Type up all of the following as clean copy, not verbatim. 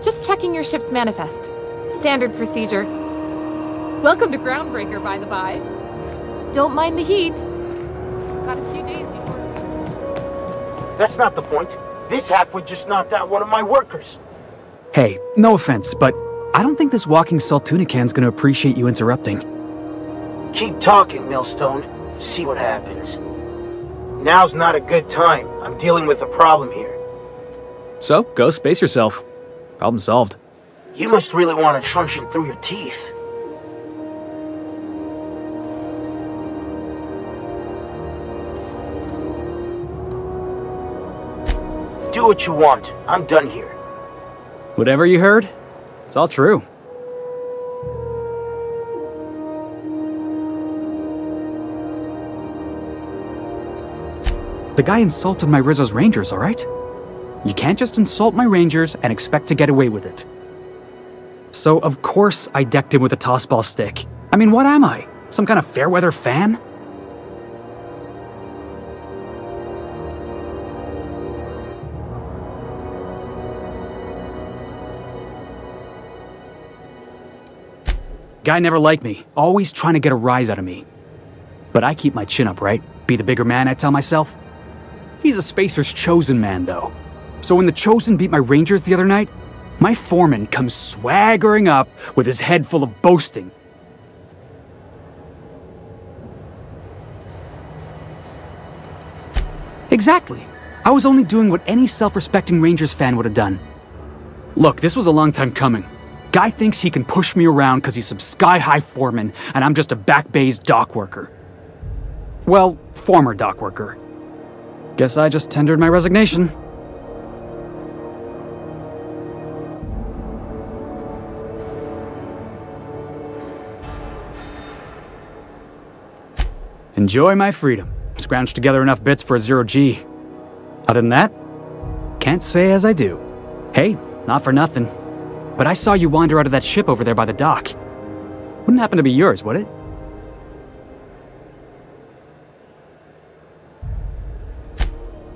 Just checking your ship's manifest. Standard procedure. Welcome to Groundbreaker, by the by. Don't mind the heat. Got a few days before... That's not the point. This halfwit just knocked out one of my workers. Hey, no offense, but I don't think this walking Saltunican's gonna appreciate you interrupting. Keep talking, Millstone. See what happens. Now's not a good time. I'm dealing with a problem here. So, go space yourself. Problem solved. You must really want to truncheon through your teeth. Do what you want. I'm done here. Whatever you heard, it's all true. The guy insulted my Rizzo's Rangers, alright? You can't just insult my Rangers and expect to get away with it. So, of course, I decked him with a tossball stick. I mean, what am I? Some kind of fair-weather fan? Guy never liked me, always trying to get a rise out of me. But I keep my chin up, right? Be the bigger man, I tell myself. He's a Spacer's chosen man, though. So when the Chosen beat my Rangers the other night, my foreman comes swaggering up with his head full of boasting. Exactly. I was only doing what any self-respecting Rangers fan would have done. Look, this was a long time coming. Guy thinks he can push me around because he's some sky-high foreman, and I'm just a back bay's dock worker. Well, former dock worker. Guess I just tendered my resignation. Enjoy my freedom. Scrounged together enough bits for a 0G. Other than that, can't say as I do. Hey, not for nothing, but I saw you wander out of that ship over there by the dock. Wouldn't happen to be yours, would it?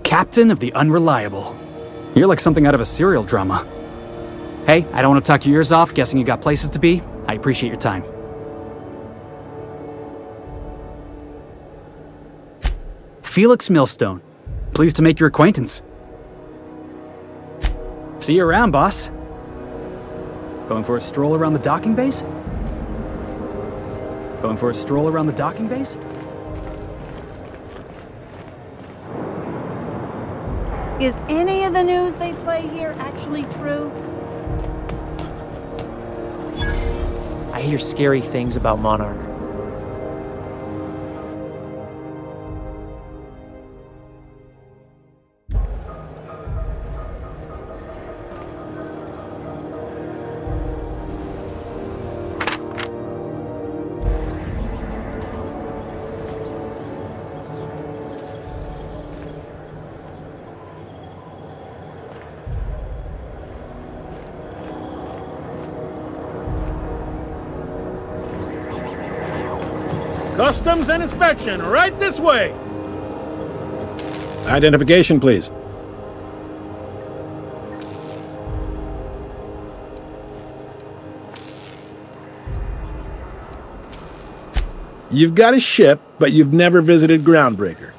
Captain of the Unreliable. You're like something out of a serial drama. Hey, I don't want to talk your ears off, guessing you got places to be. I appreciate your time. Felix Millstone. Pleased to make your acquaintance. See you around, boss. Going for a stroll around the docking bays? Going for a stroll around the docking bays? Is any of the news they play here actually true? I hear scary things about Monarch. Customs and inspection, right this way. Identification, please. You've got a ship, but you've never visited Groundbreaker.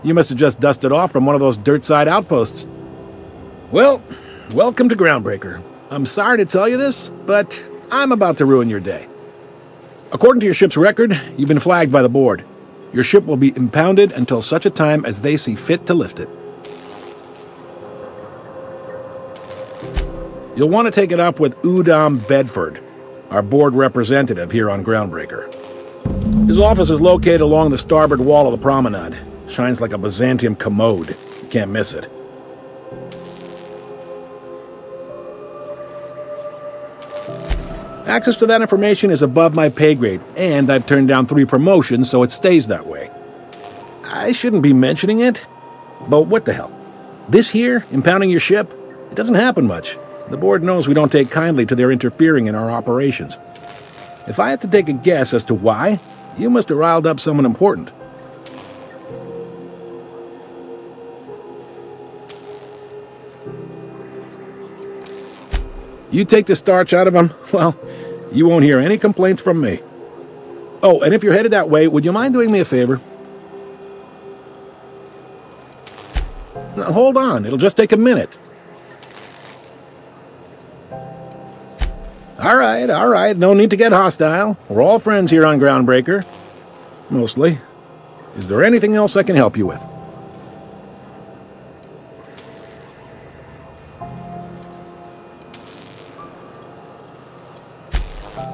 You must have just dusted off from one of those dirt-side outposts. Well, welcome to Groundbreaker. I'm sorry to tell you this, but I'm about to ruin your day. According to your ship's record, you've been flagged by the board. Your ship will be impounded until such a time as they see fit to lift it. You'll want to take it up with Udom Bedford, our board representative here on Groundbreaker. His office is located along the starboard wall of the promenade. Shines like a Byzantium commode. You can't miss it. Access to that information is above my pay grade, and I've turned down 3 promotions, so it stays that way. I shouldn't be mentioning it, but what the hell? This here, impounding your ship, it doesn't happen much. The board knows we don't take kindly to their interfering in our operations. If I had to take a guess as to why, you must have riled up someone important. You take the starch out of them, well, you won't hear any complaints from me. Oh, and if you're headed that way, would you mind doing me a favor? Now, hold on, it'll just take a minute. All right, no need to get hostile. We're all friends here on Groundbreaker. Mostly. Is there anything else I can help you with?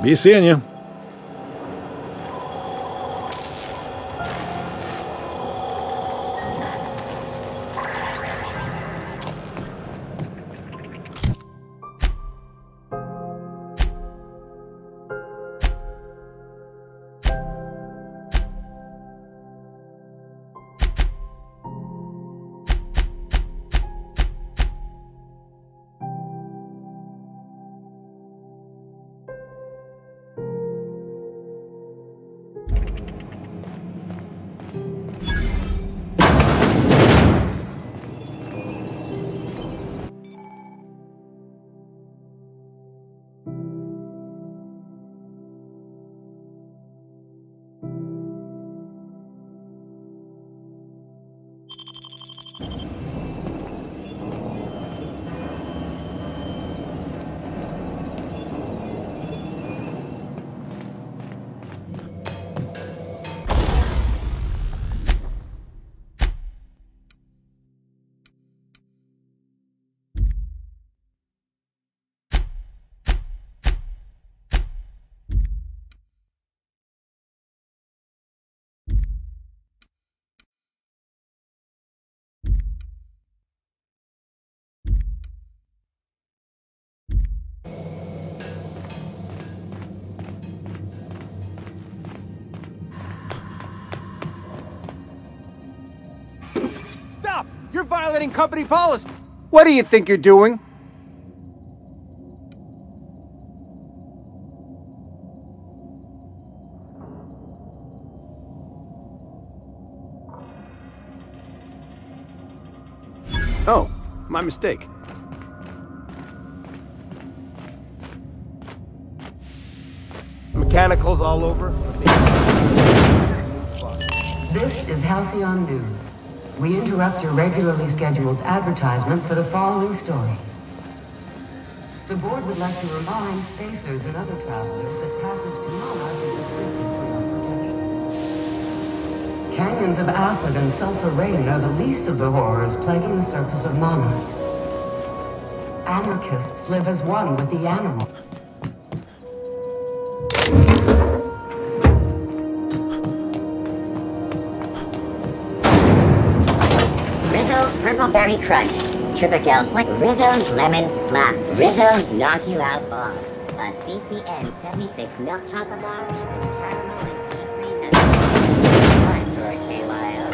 Be seeing you. Stop! You're violating company policy! What do you think you're doing? Oh, my mistake. Mechanicals all over. This is Halcyon News. We interrupt your regularly scheduled advertisement for the following story. The board would like to remind spacers and other travelers that passage to Monarch is restricted for your protection. Canyons of acid and sulfur rain are the least of the horrors plaguing the surface of Monarch. Anarchists live as one with the animal. Purple Berry Crunch, Triple Flake, Rizzo's Lemon Slap, Rizzo's Knock You Out Bar, a CCN 76 Milk Chocolate Bar, and caramel and pea freezes. One for KYO.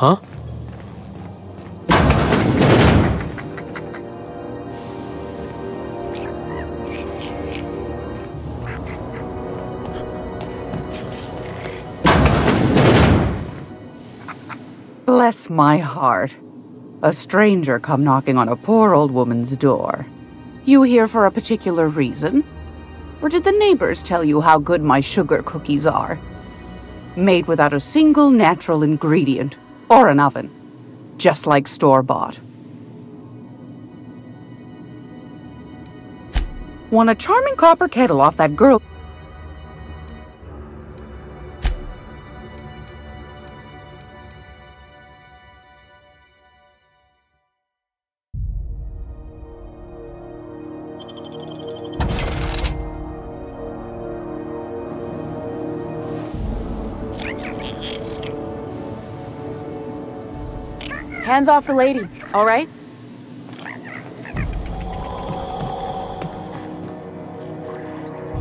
Huh? Bless my heart. A stranger come knocking on a poor old woman's door. You here for a particular reason? Or did the neighbors tell you how good my sugar cookies are? Made without a single natural ingredient, or an oven. Just like store-bought. Won a charming copper kettle off that girl. Hands off the lady, all right?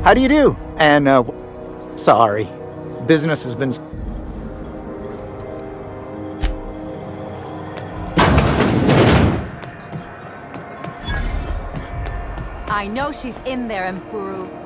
How do you do? And, sorry. Business has been... I know she's in there, Mfuru.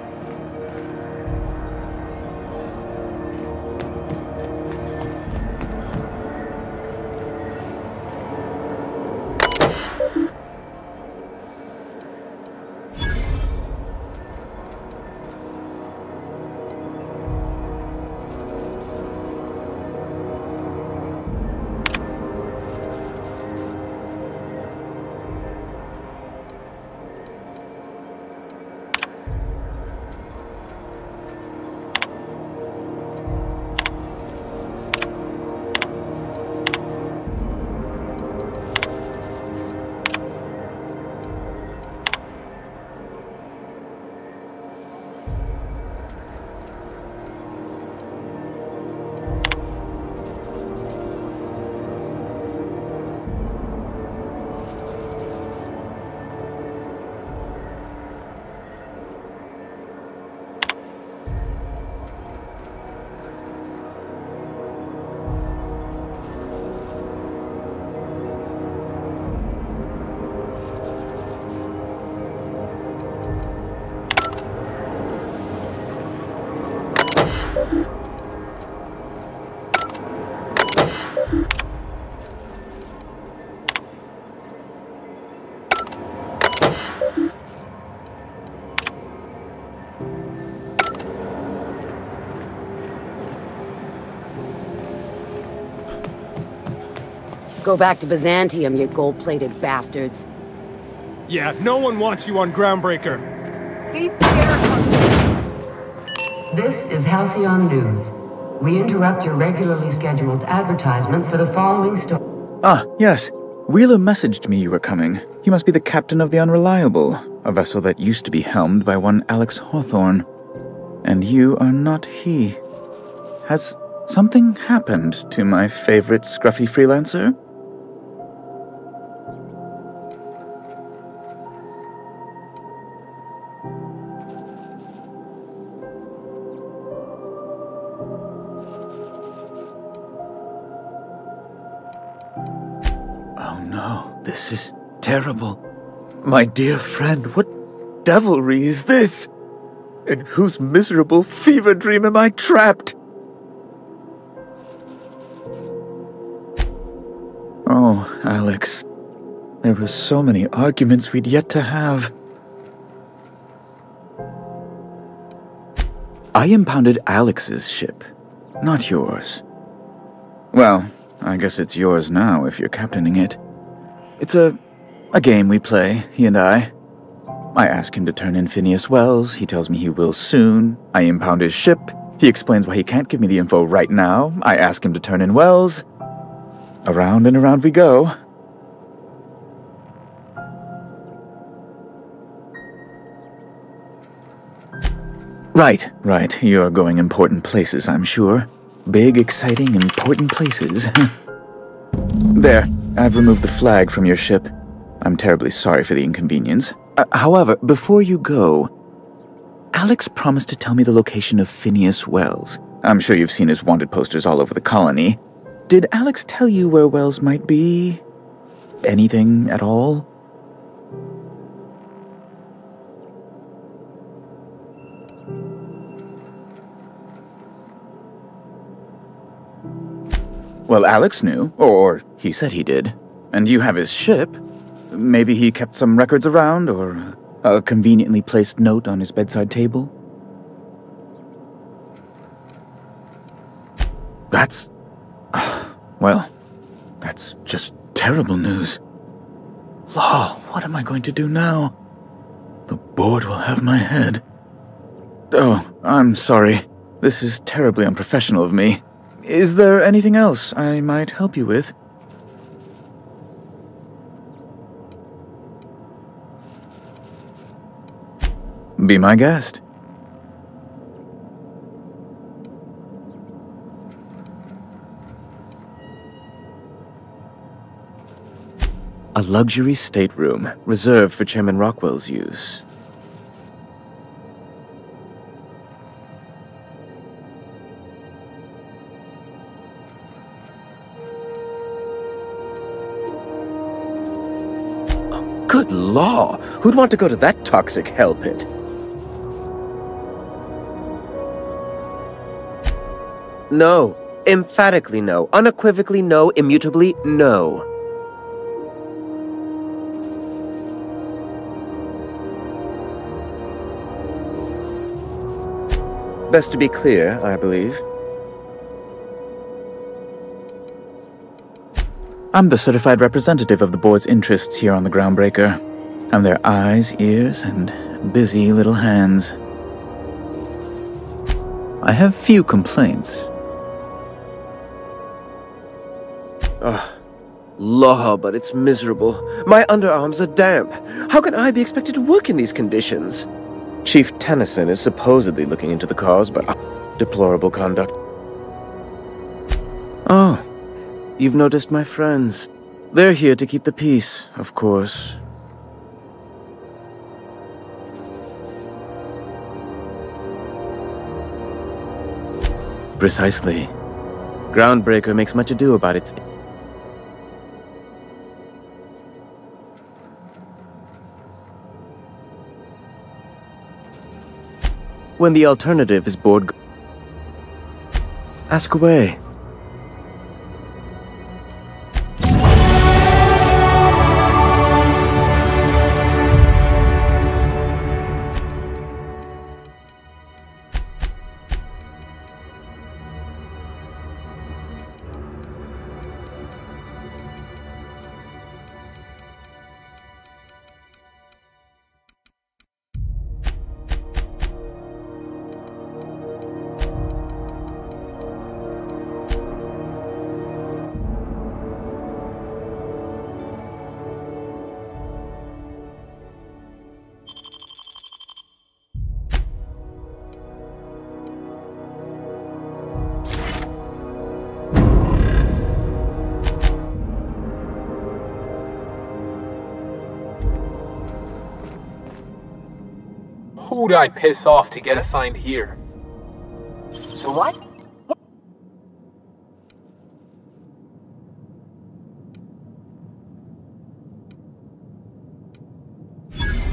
Go back to Byzantium, you gold-plated bastards. Yeah, no one wants you on Groundbreaker. This is Halcyon News. We interrupt your regularly scheduled advertisement for the following story. Ah, yes. Wheeler messaged me you were coming. He must be the captain of the Unreliable, a vessel that used to be helmed by one Alex Hawthorne. And you are not he. Has something happened to my favorite scruffy freelancer? Oh no, this is terrible. My dear friend, what devilry is this? In whose miserable fever dream am I trapped? Oh, Alex. There were so many arguments we'd yet to have. I impounded Alex's ship, not yours. Well, I guess it's yours now if you're captaining it. It's a game we play, he and I. I ask him to turn in Phineas Wells, he tells me he will soon. I impound his ship, he explains why he can't give me the info right now. I ask him to turn in Wells. Around and around we go. Right, you're going important places, I'm sure. Big, exciting, important places. There, I've removed the flag from your ship. I'm terribly sorry for the inconvenience. However, before you go, Alex promised to tell me the location of Phineas Wells. I'm sure you've seen his wanted posters all over the colony. Did Alex tell you where Wells might be? Anything at all? Well, Alex knew, or he said he did. And you have his ship. Maybe he kept some records around, or a conveniently placed note on his bedside table? That's... well, that's just terrible news. Law, what am I going to do now? The board will have my head. Oh, I'm sorry. This is terribly unprofessional of me. Is there anything else I might help you with? Be my guest. A luxury stateroom reserved for Chairman Rockwell's use. Good law! Who'd want to go to that toxic hell pit? No. Emphatically no. Unequivocally no. Immutably no. Best to be clear, I believe. I'm the certified representative of the board's interests here on the Groundbreaker. I'm their eyes, ears, and busy little hands. I have few complaints. Ugh. Law, but it's miserable. My underarms are damp. How can I be expected to work in these conditions? Chief Tennyson is supposedly looking into the cause, but deplorable conduct. Oh, you've noticed my friends. They're here to keep the peace, of course. Precisely. Groundbreaker makes much ado about its... When the alternative is board... Ask away. Who'd I piss off to get assigned here? So what?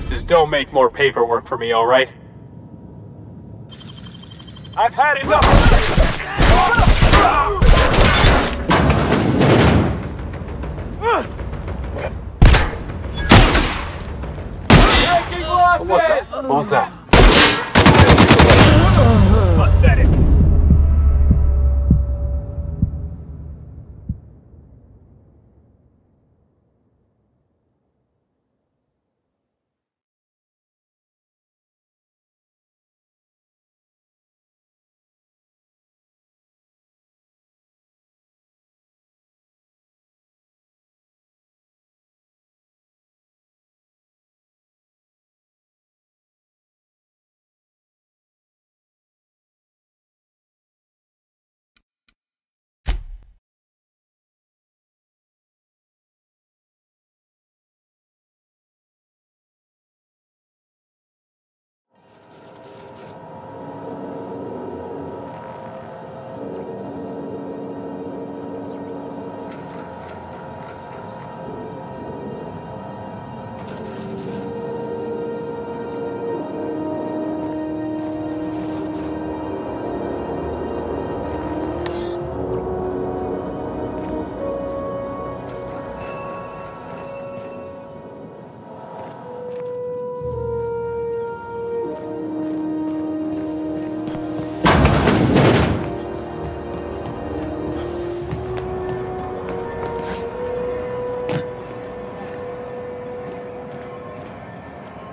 Just don't make more paperwork for me, alright? I've had enough! What was that? Pathetic.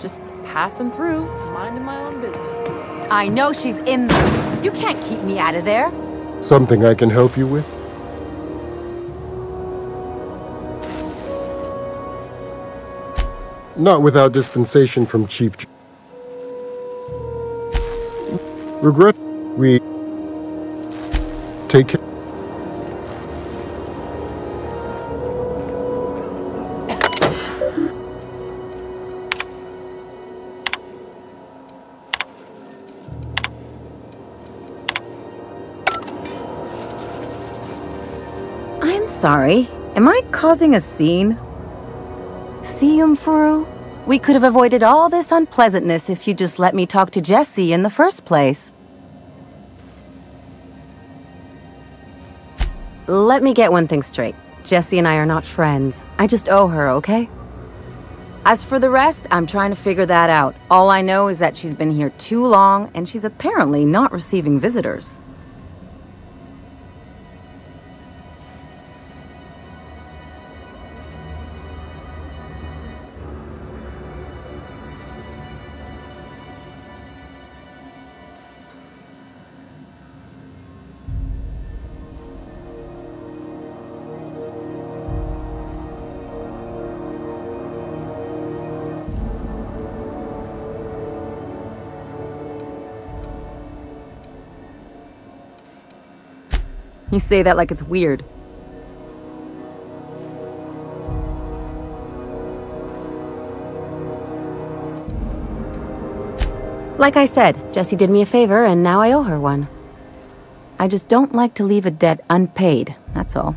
Just passing through, minding my own business. I know she's in there. You can't keep me out of there. Something I can help you with? Not without dispensation from Chief. Regret we take care. I'm sorry. Am I causing a scene? See, Furu? We could have avoided all this unpleasantness if you just let me talk to Jessie in the first place. Let me get one thing straight. Jessie and I are not friends. I just owe her, okay? As for the rest, I'm trying to figure that out. All I know is that she's been here too long, and she's apparently not receiving visitors. You say that like it's weird. Like I said, Jessie did me a favor, and now I owe her one. I just don't like to leave a debt unpaid, that's all.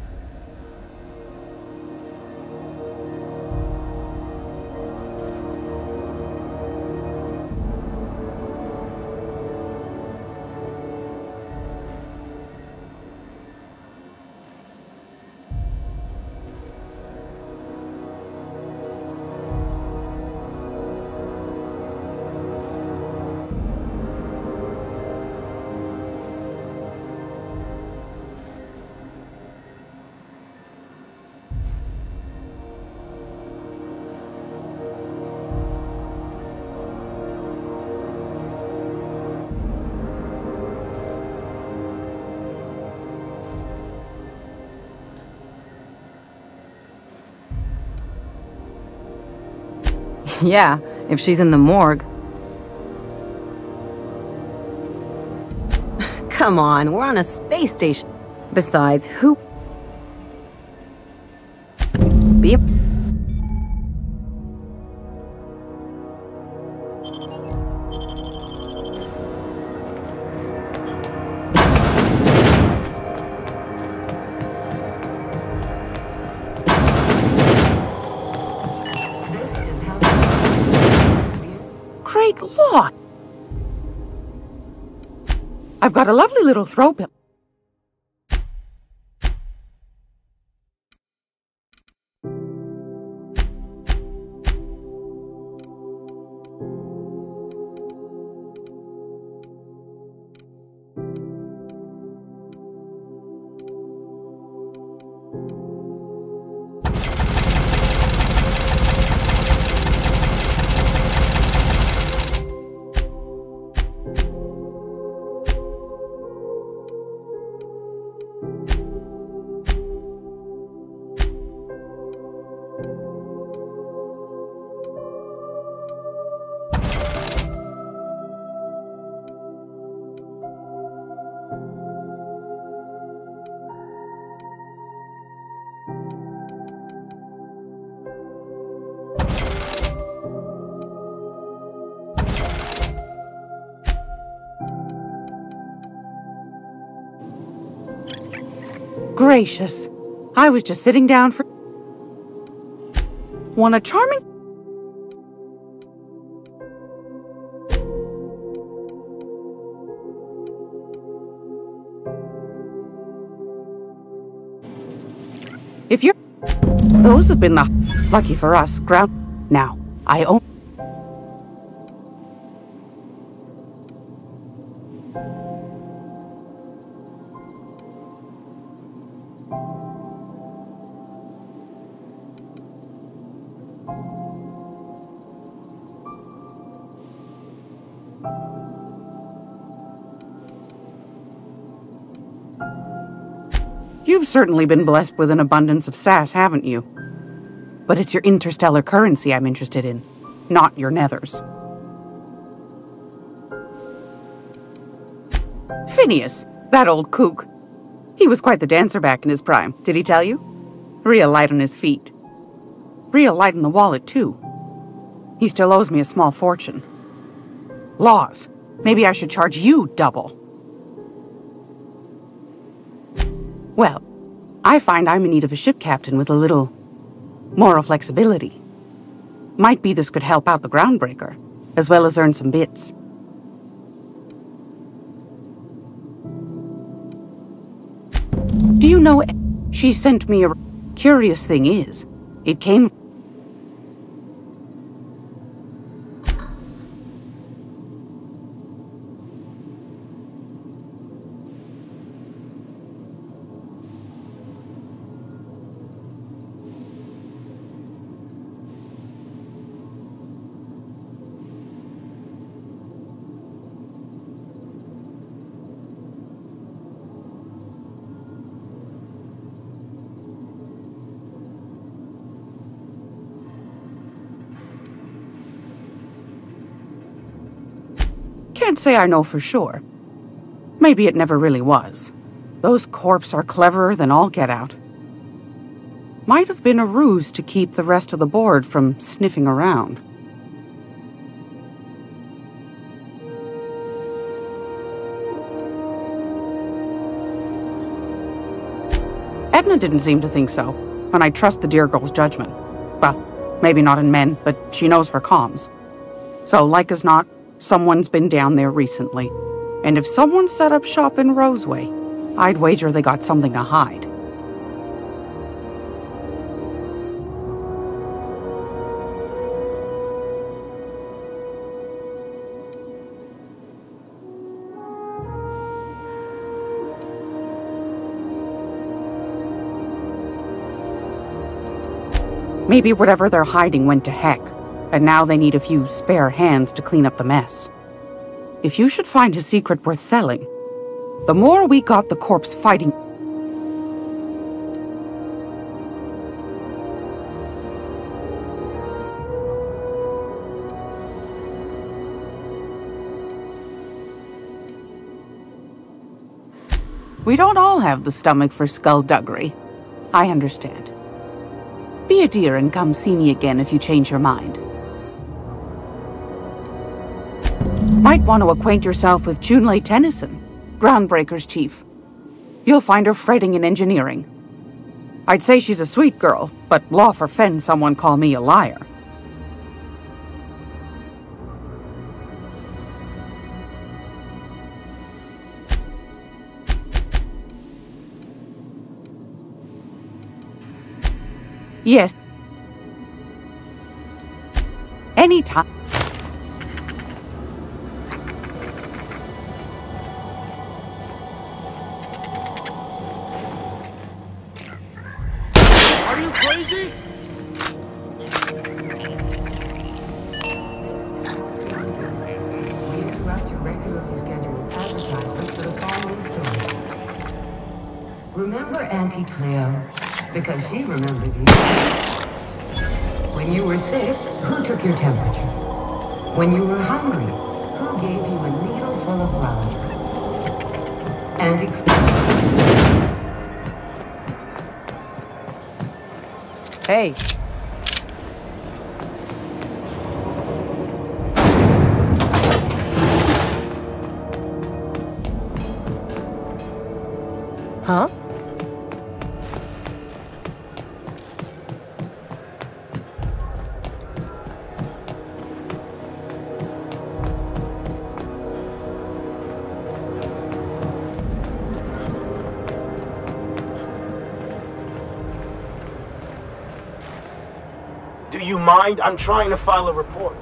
Yeah, if she's in the morgue. Come on, we're on a space station. Besides, who... Be a... Great Lord! I've got a lovely little throw pillow. Gracious. I was just sitting down for... Want a charming... If you're... Those have been the... Lucky for us, ground... Now, I own... You've certainly been blessed with an abundance of sass, haven't you? But it's your interstellar currency I'm interested in, not your nethers. Phineas, that old kook. He was quite the dancer back in his prime, did he tell you? Real light on his feet. Real light on the wallet, too. He still owes me a small fortune. Laws. Maybe I should charge you double. Well, I find I'm in need of a ship captain with a little moral flexibility. Might be this could help out the Groundbreaker, as well as earn some bits. Do you know, she sent me a curious thing is, it came. Can't say I know for sure. Maybe it never really was. Those corps are cleverer than all get out. Might have been a ruse to keep the rest of the board from sniffing around. Edna didn't seem to think so, and I trust the dear girl's judgment. Well, maybe not in men, but she knows her comms. So, like as not, someone's been down there recently. And if someone set up shop in Roseway, I'd wager they got something to hide. Maybe whatever they're hiding went to heck, and now they need a few spare hands to clean up the mess. If you should find a secret worth selling, the more we got the corpse fighting. We don't all have the stomach for skullduggery. I understand. Be a dear and come see me again if you change your mind. Might want to acquaint yourself with Junlei Tennyson, Groundbreaker's chief. You'll find her fretting in engineering. I'd say she's a sweet girl, but law forfend someone call me a liar. Yes. Anytime. Are you crazy? We interrupt your regularly scheduled advertisement for the following story. Remember Auntie Cleo? Because she remembers you. When you were sick, who took your temperature? When you were hungry, who gave you a needle full of love? Auntie Hey. Huh? Do you mind? I'm trying to file a report.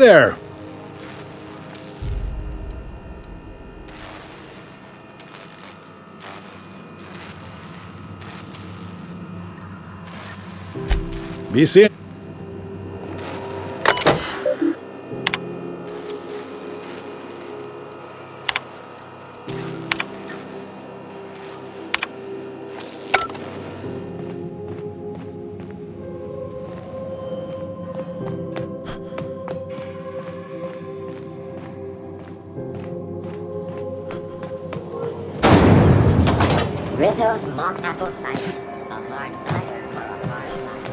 there. Be seeing. Rizzo's mock apple cider. A hard cider for a hard life.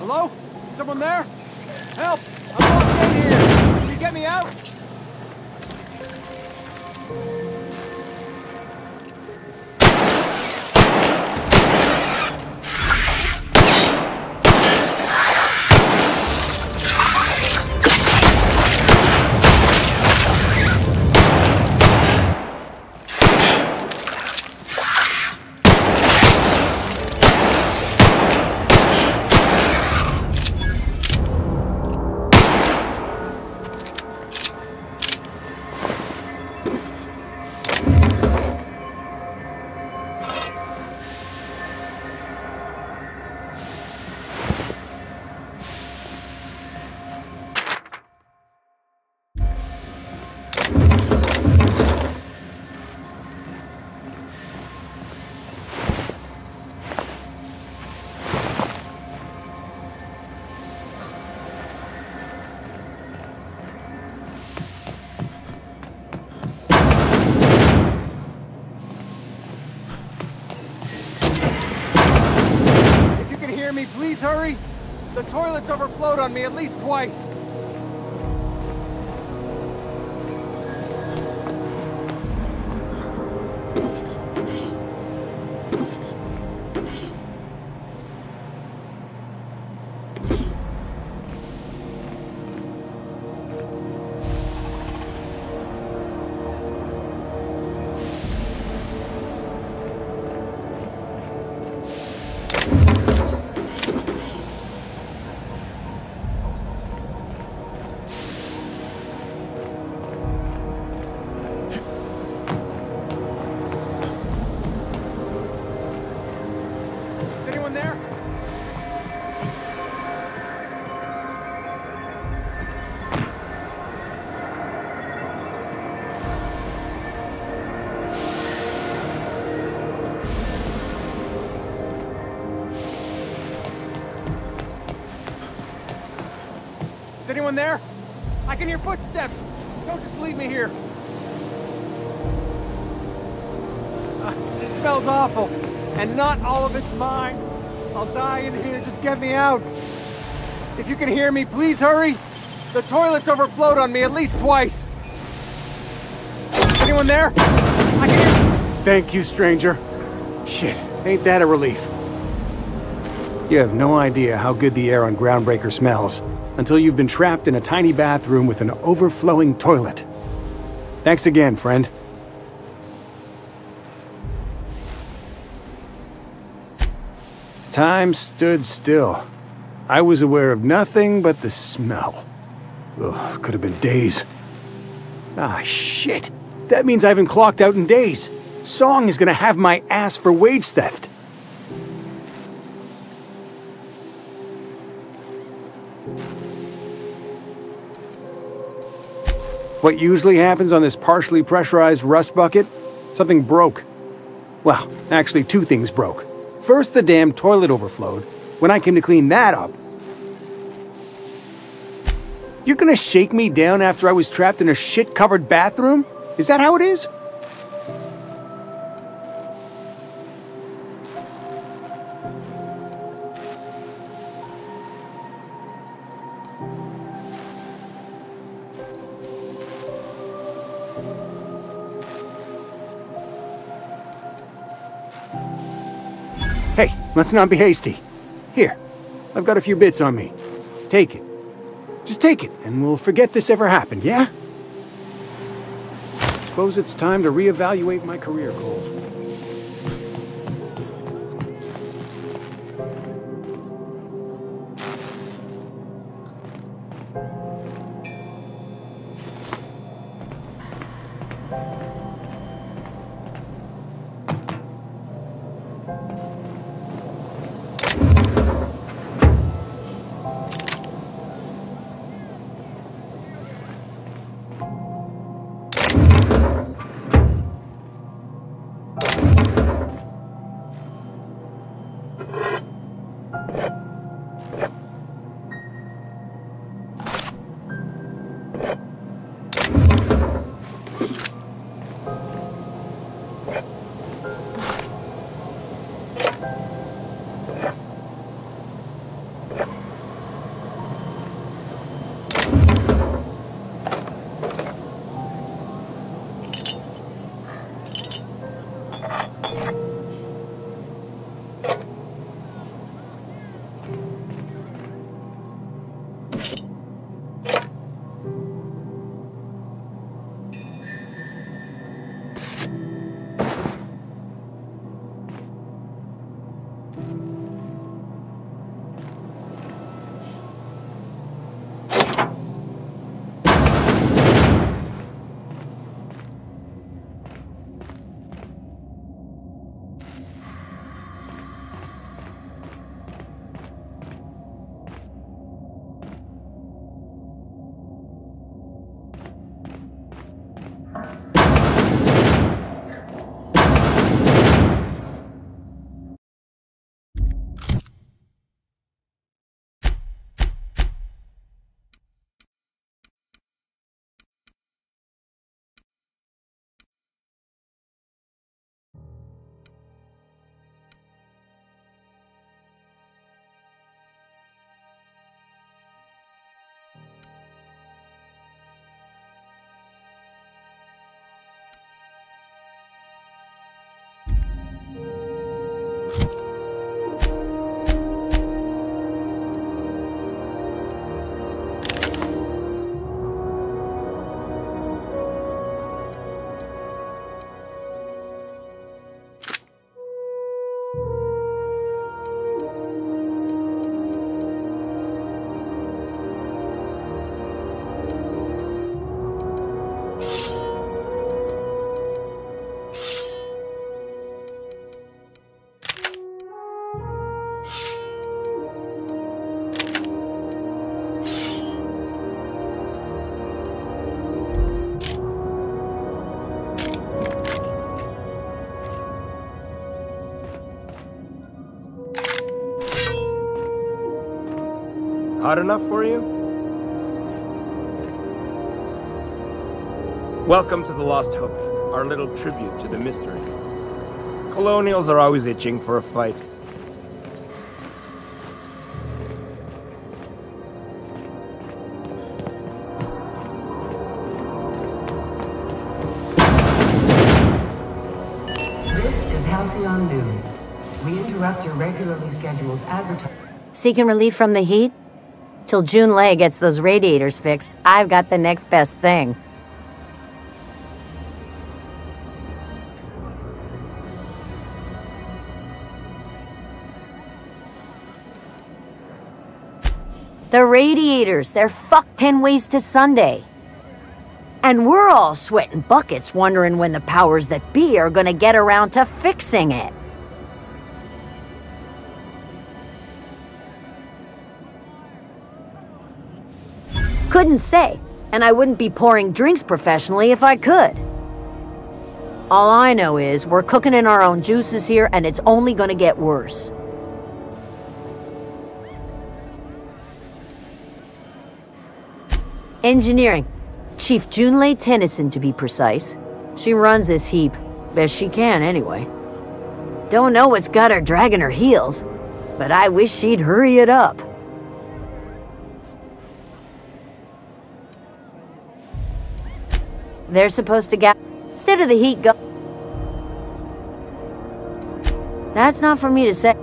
Hello? Someone there? Help! I'm locked in here! Can you get me out? Me, please hurry. The toilets overflowed on me at least twice. Is anyone there? I can hear footsteps! Don't just leave me here! It smells awful, and not all of it's mine. I'll die in here, just get me out. If you can hear me, please hurry! The toilets overflowed on me at least twice. Is anyone there? I can hear... Thank you, stranger. Shit, ain't that a relief. You have no idea how good the air on Groundbreaker smells until you've been trapped in a tiny bathroom with an overflowing toilet. Thanks again, friend. Time stood still. I was aware of nothing but the smell. Ugh, could have been days. Ah, shit. That means I haven't clocked out in days. Song is gonna have my ass for wage theft. What usually happens on this partially pressurized rust bucket? Something broke. Well, actually 2 things broke. First, the damn toilet overflowed. When I came to clean that up... You're gonna shake me down after I was trapped in a shit-covered bathroom? Is that how it is? Hey, let's not be hasty. Here, I've got a few bits on me. Take it. Just take it, and we'll forget this ever happened, yeah? Suppose it's time to reevaluate my career goals. Hot enough for you? Welcome to the Lost Hope, our little tribute to the mystery. Colonials are always itching for a fight. This is Halcyon News. We interrupt your regularly scheduled advertising. Seeking relief from the heat? Till Junlei gets those radiators fixed, I've got the next best thing. The radiators, they're fucked 10 ways to Sunday. And we're all sweating buckets wondering when the powers that be are gonna get around to fixing it. Couldn't say, and I wouldn't be pouring drinks professionally if I could. All I know is we're cooking in our own juices here, and it's only gonna get worse. Engineering. Chief Junlei Tennyson, to be precise. She runs this heap. Best she can, anyway. Don't know what's got her dragging her heels, but I wish she'd hurry it up. They're supposed to get... Instead of the heat go... That's not for me to say.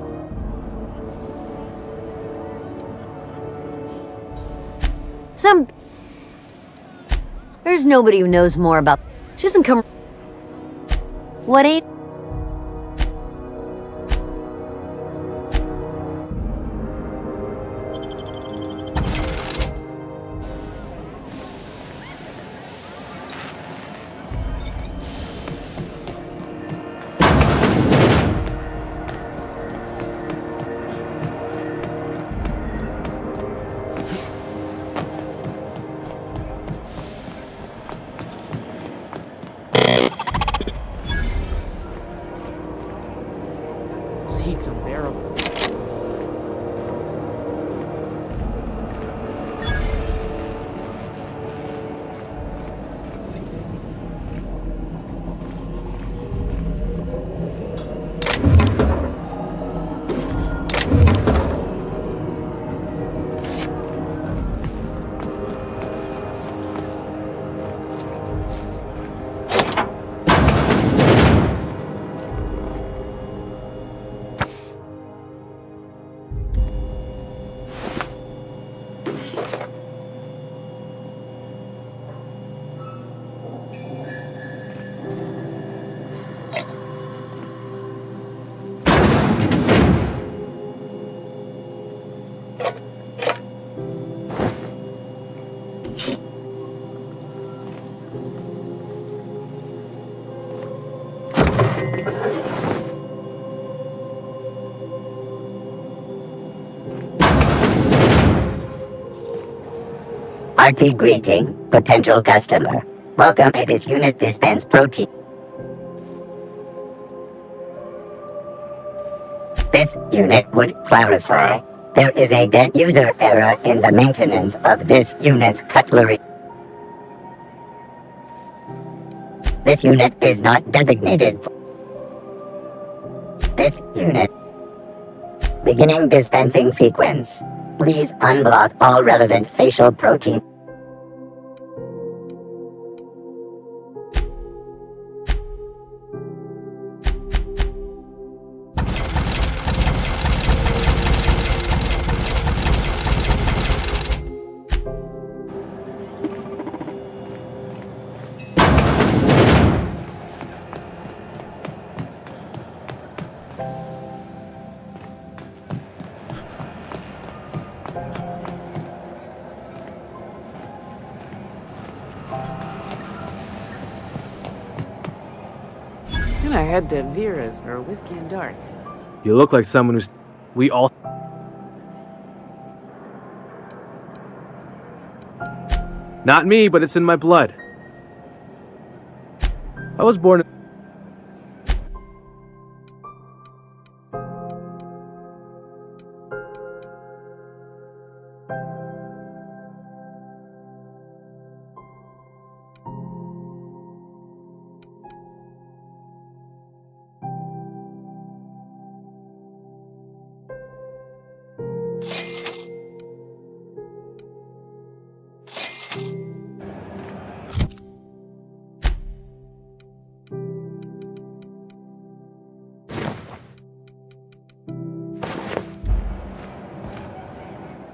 There's nobody who knows more about... She doesn't come... What ain't... Heat's unbearable. Hearty greeting, potential customer. Welcome to this unit dispense protein. This unit would clarify. There is a dead user error in the maintenance of this unit's cutlery. This unit is not designated for this unit. Beginning dispensing sequence. Please unblock all relevant facial protein. I head to Vera's for whiskey and darts. You look like someone who's... We all... Not me, but it's in my blood. I was born...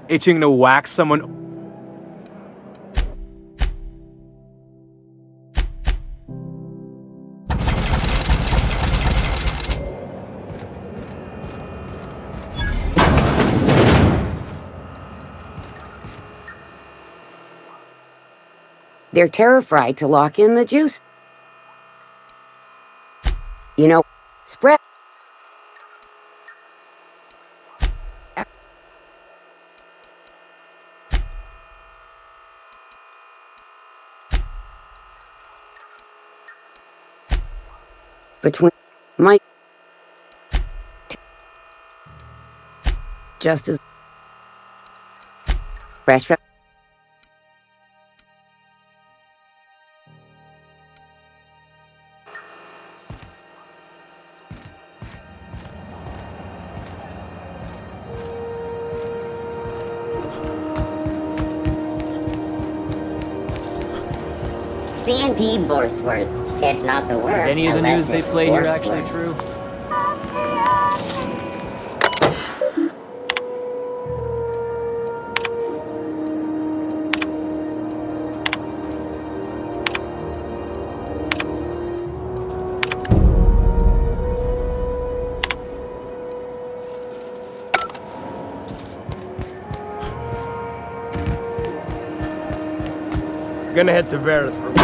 itching to whack someone. They're terrified to lock in the juice. You know, spread. Between my just as fresh. CNP Borstwurst. It's not the worst. Is any of the unless news they it's play here actually Borstwurst. true? Gonna head to Varus for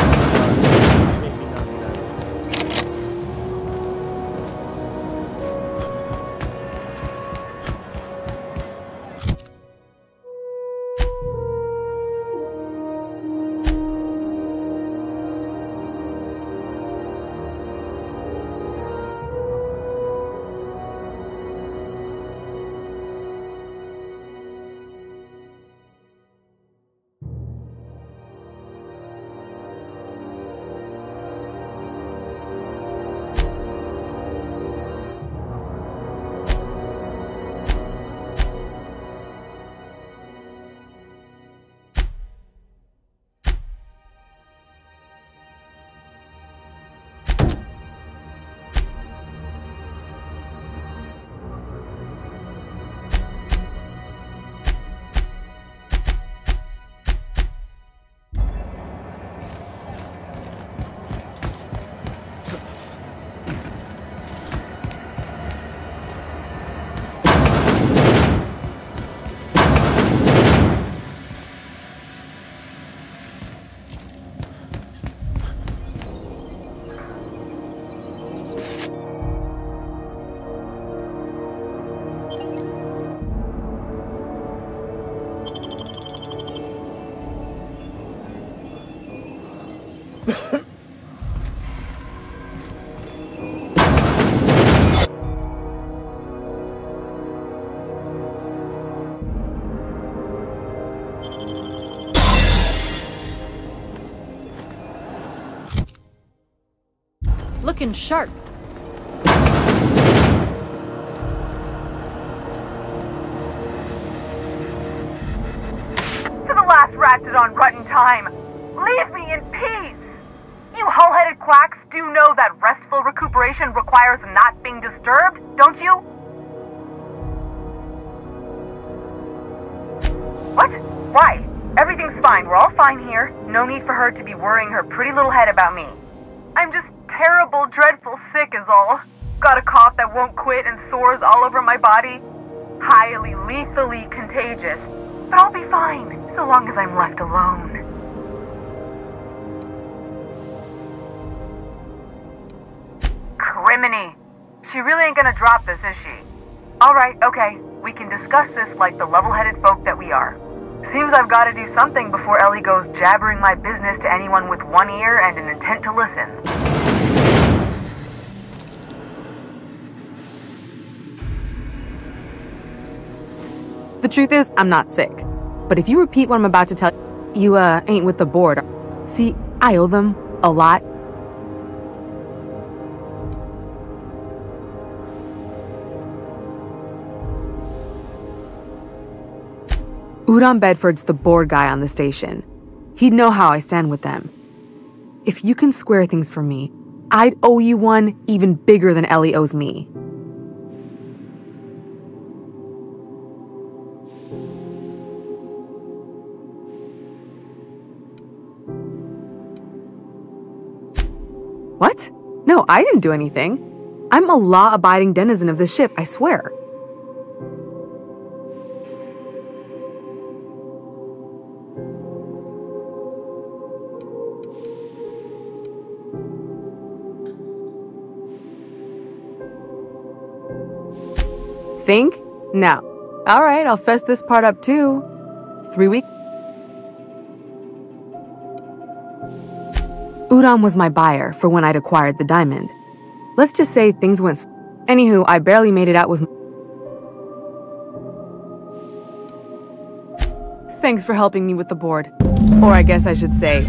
Looking sharp. To the last ratted on rotten time, leave me in peace! You hull-headed quacks do know that restful recuperation requires not being disturbed, don't you? What? Why? Everything's fine. We're all fine here. No need for her to be worrying her pretty little head about me. I'm just terrible, dreadful sick is all. Got a cough that won't quit and sores all over my body. Highly, lethally contagious. But I'll be fine, so long as I'm left alone. Criminy. She really ain't gonna drop this, is she? Alright, okay. We can discuss this like the level-headed folk that we are. Seems I've got to do something before Ellie goes jabbering my business to anyone with one ear and an intent to listen. The truth is, I'm not sick. But if you repeat what I'm about to tell you, ain't with the board. See, I owe them a lot. Udon Bedford's the board guy on the station. He'd know how I stand with them. If you can square things for me, I'd owe you one even bigger than Ellie owes me. What? No, I didn't do anything. I'm a law-abiding denizen of this ship, I swear. Think? No. Alright, I'll fess this part up too. 3 weeks. Udon was my buyer for when I'd acquired the diamond. Let's just say things went. Anywho, I barely made it out with. Thanks for helping me with the board. Or I guess I should say.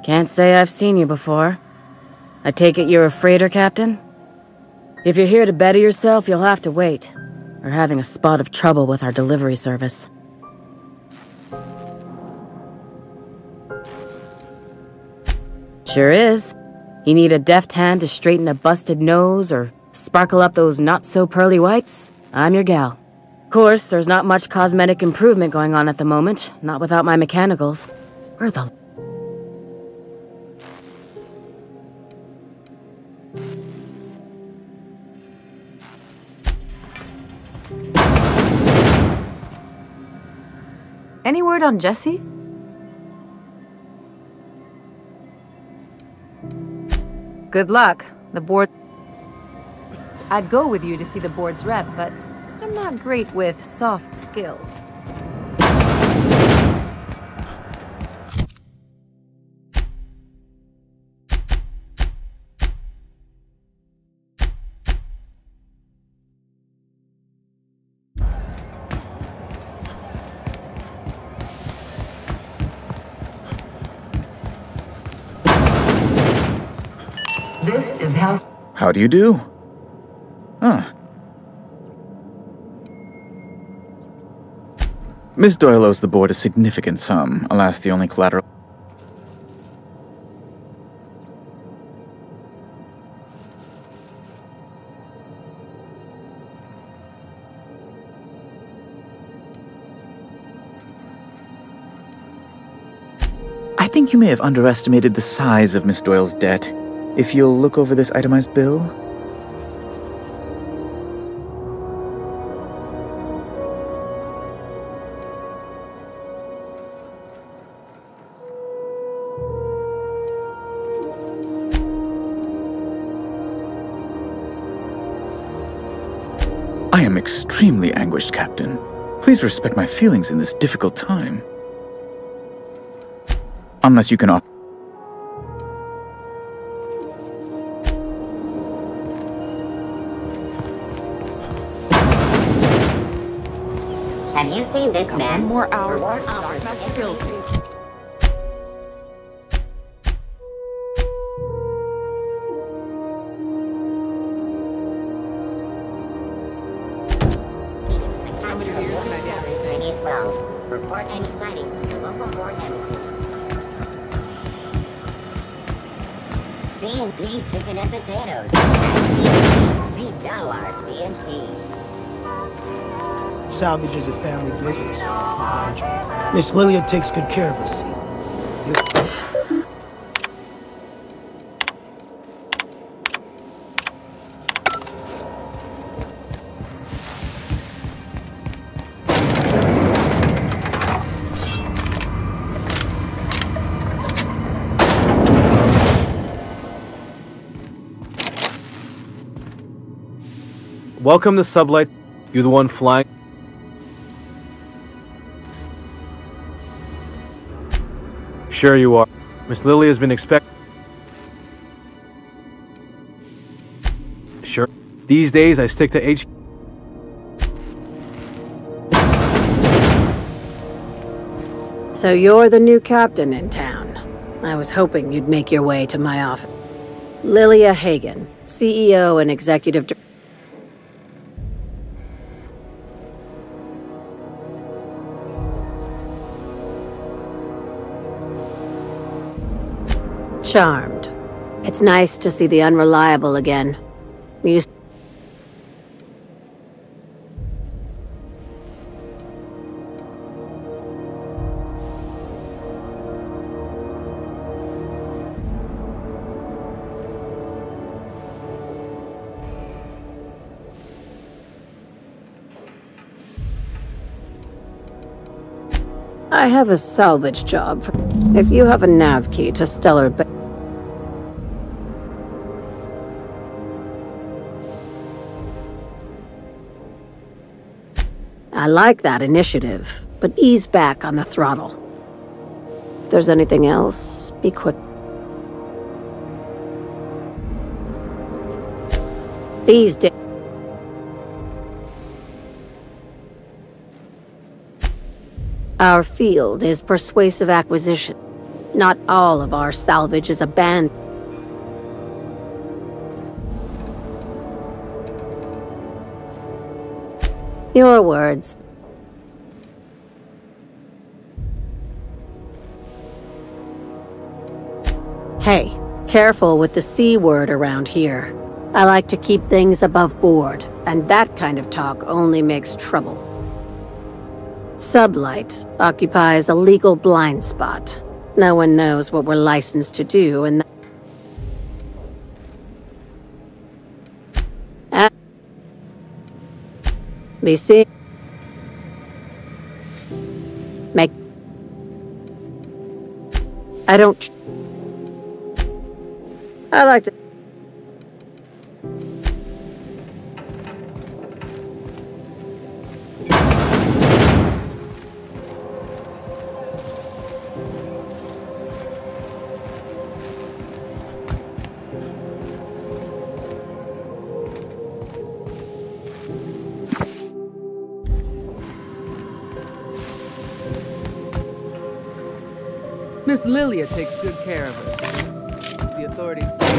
Can't say I've seen you before. I take it you're a freighter, Captain? If you're here to better yourself, you'll have to wait. We're having a spot of trouble with our delivery service. Sure is. You need a deft hand to straighten a busted nose or sparkle up those not-so-pearly whites? I'm your gal. Of course, there's not much cosmetic improvement going on at the moment, not without my mechanicals. Where the... Any word on Jesse? Good luck. The board... I'd go with you to see the board's rep, but I'm not great with soft skills. This is how... How do you do? Huh. Miss Doyle owes the board a significant sum. Alas, the only collateral... I think you may have underestimated the size of Miss Doyle's debt. If you'll look over this itemized bill... I am extremely anguished, Captain. Please respect my feelings in this difficult time. Unless you can offer... Have you seen this man? More hours. Master Bills. How many beers can I get? Chinese wells. Report any sightings to the local board embassy. C&P chicken and potatoes. We know our C&P. Salvage is a family business. Miss Lilia takes good care of us. Welcome to Sublight. You the one flying? Sure you are. Miss Lily has been expecting... These days, I stick to H. So you're the new captain in town. I was hoping you'd make your way to my office. Lilia Hagen, CEO and Executive Director. Charmed. It's nice to see the unreliable again. You... I have a salvage job. If you have a nav key to Stellar Bay... I like that initiative, but ease back on the throttle. If there's anything else, be quick. These days... Our field is persuasive acquisition. Not all of our salvage is abandoned. Your words. Hey, careful with the C word around here. I like to keep things above board, and that kind of talk only makes trouble. Sublight occupies a legal blind spot. No one knows what we're licensed to do, and be seen. Make. I don't. I like to. Miss Lilia takes good care of us. The authorities say...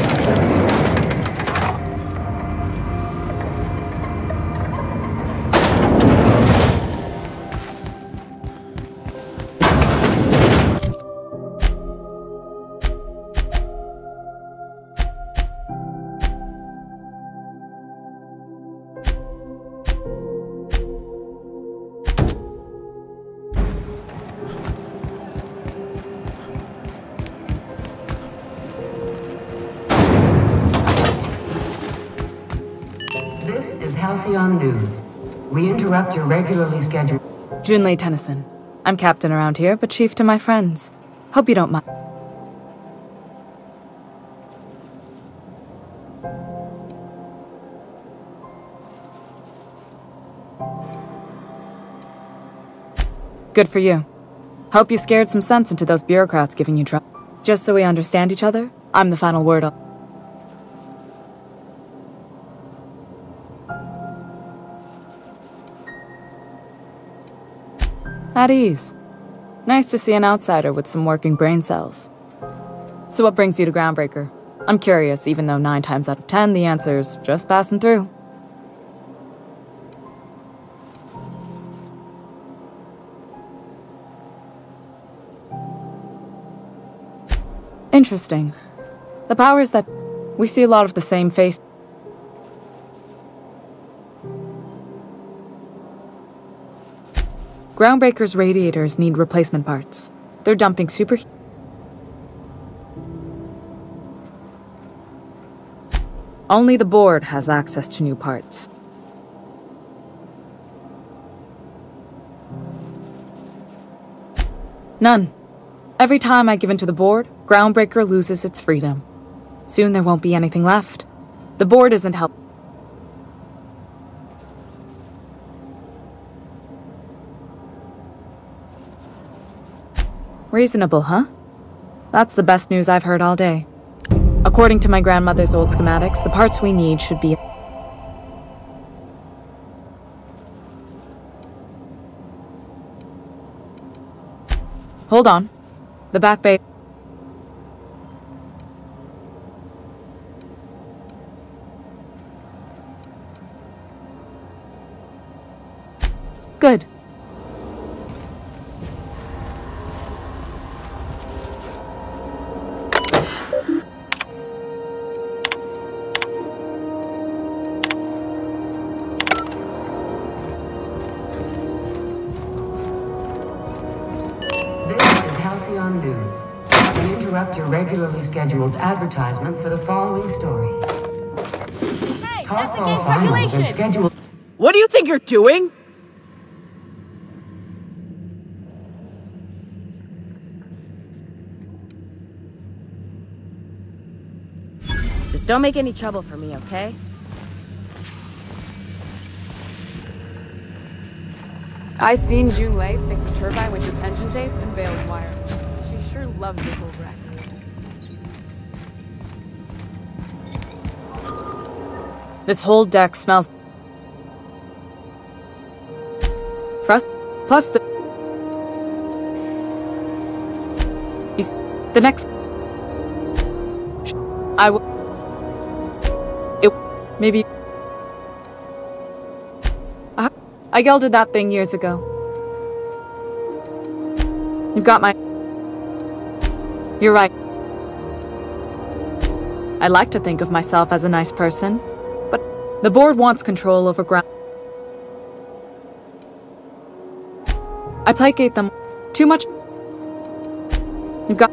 Halcyon News. We interrupt your regularly scheduled... Junlei Tennyson. I'm captain around here, but chief to my friends. Hope you don't mind. Good for you. Hope you scared some sense into those bureaucrats giving you trouble. Just so we understand each other, I'm the final word on... At ease. Nice to see an outsider with some working brain cells. So what brings you to Groundbreaker? I'm curious, even though 9 times out of 10 the answer's just passing through. Interesting. The powers that... We see a lot of the same face... Groundbreaker's radiators need replacement parts. They're dumping super... Only the board has access to new parts. None. Every time I give in to the board, Groundbreaker loses its freedom. Soon there won't be anything left. The board isn't helping. Reasonable, huh? That's the best news I've heard all day. According to my grandmother's old schematics, the parts we need should be... Hold on. The back bay. Good. We interrupt your regularly scheduled advertisement for the following story. Hey, Tossball finals are scheduled. What do you think you're doing? Just don't make any trouble for me, okay? I seen Junlei fix a turbine with just engine tape and baling wire. She sure loves this old wreck. This whole deck smells. Plus the next. Maybe. I gelded that thing years ago. You've got my. You're right. I like to think of myself as a nice person, but the board wants control over ground. I placate them too much. You've got.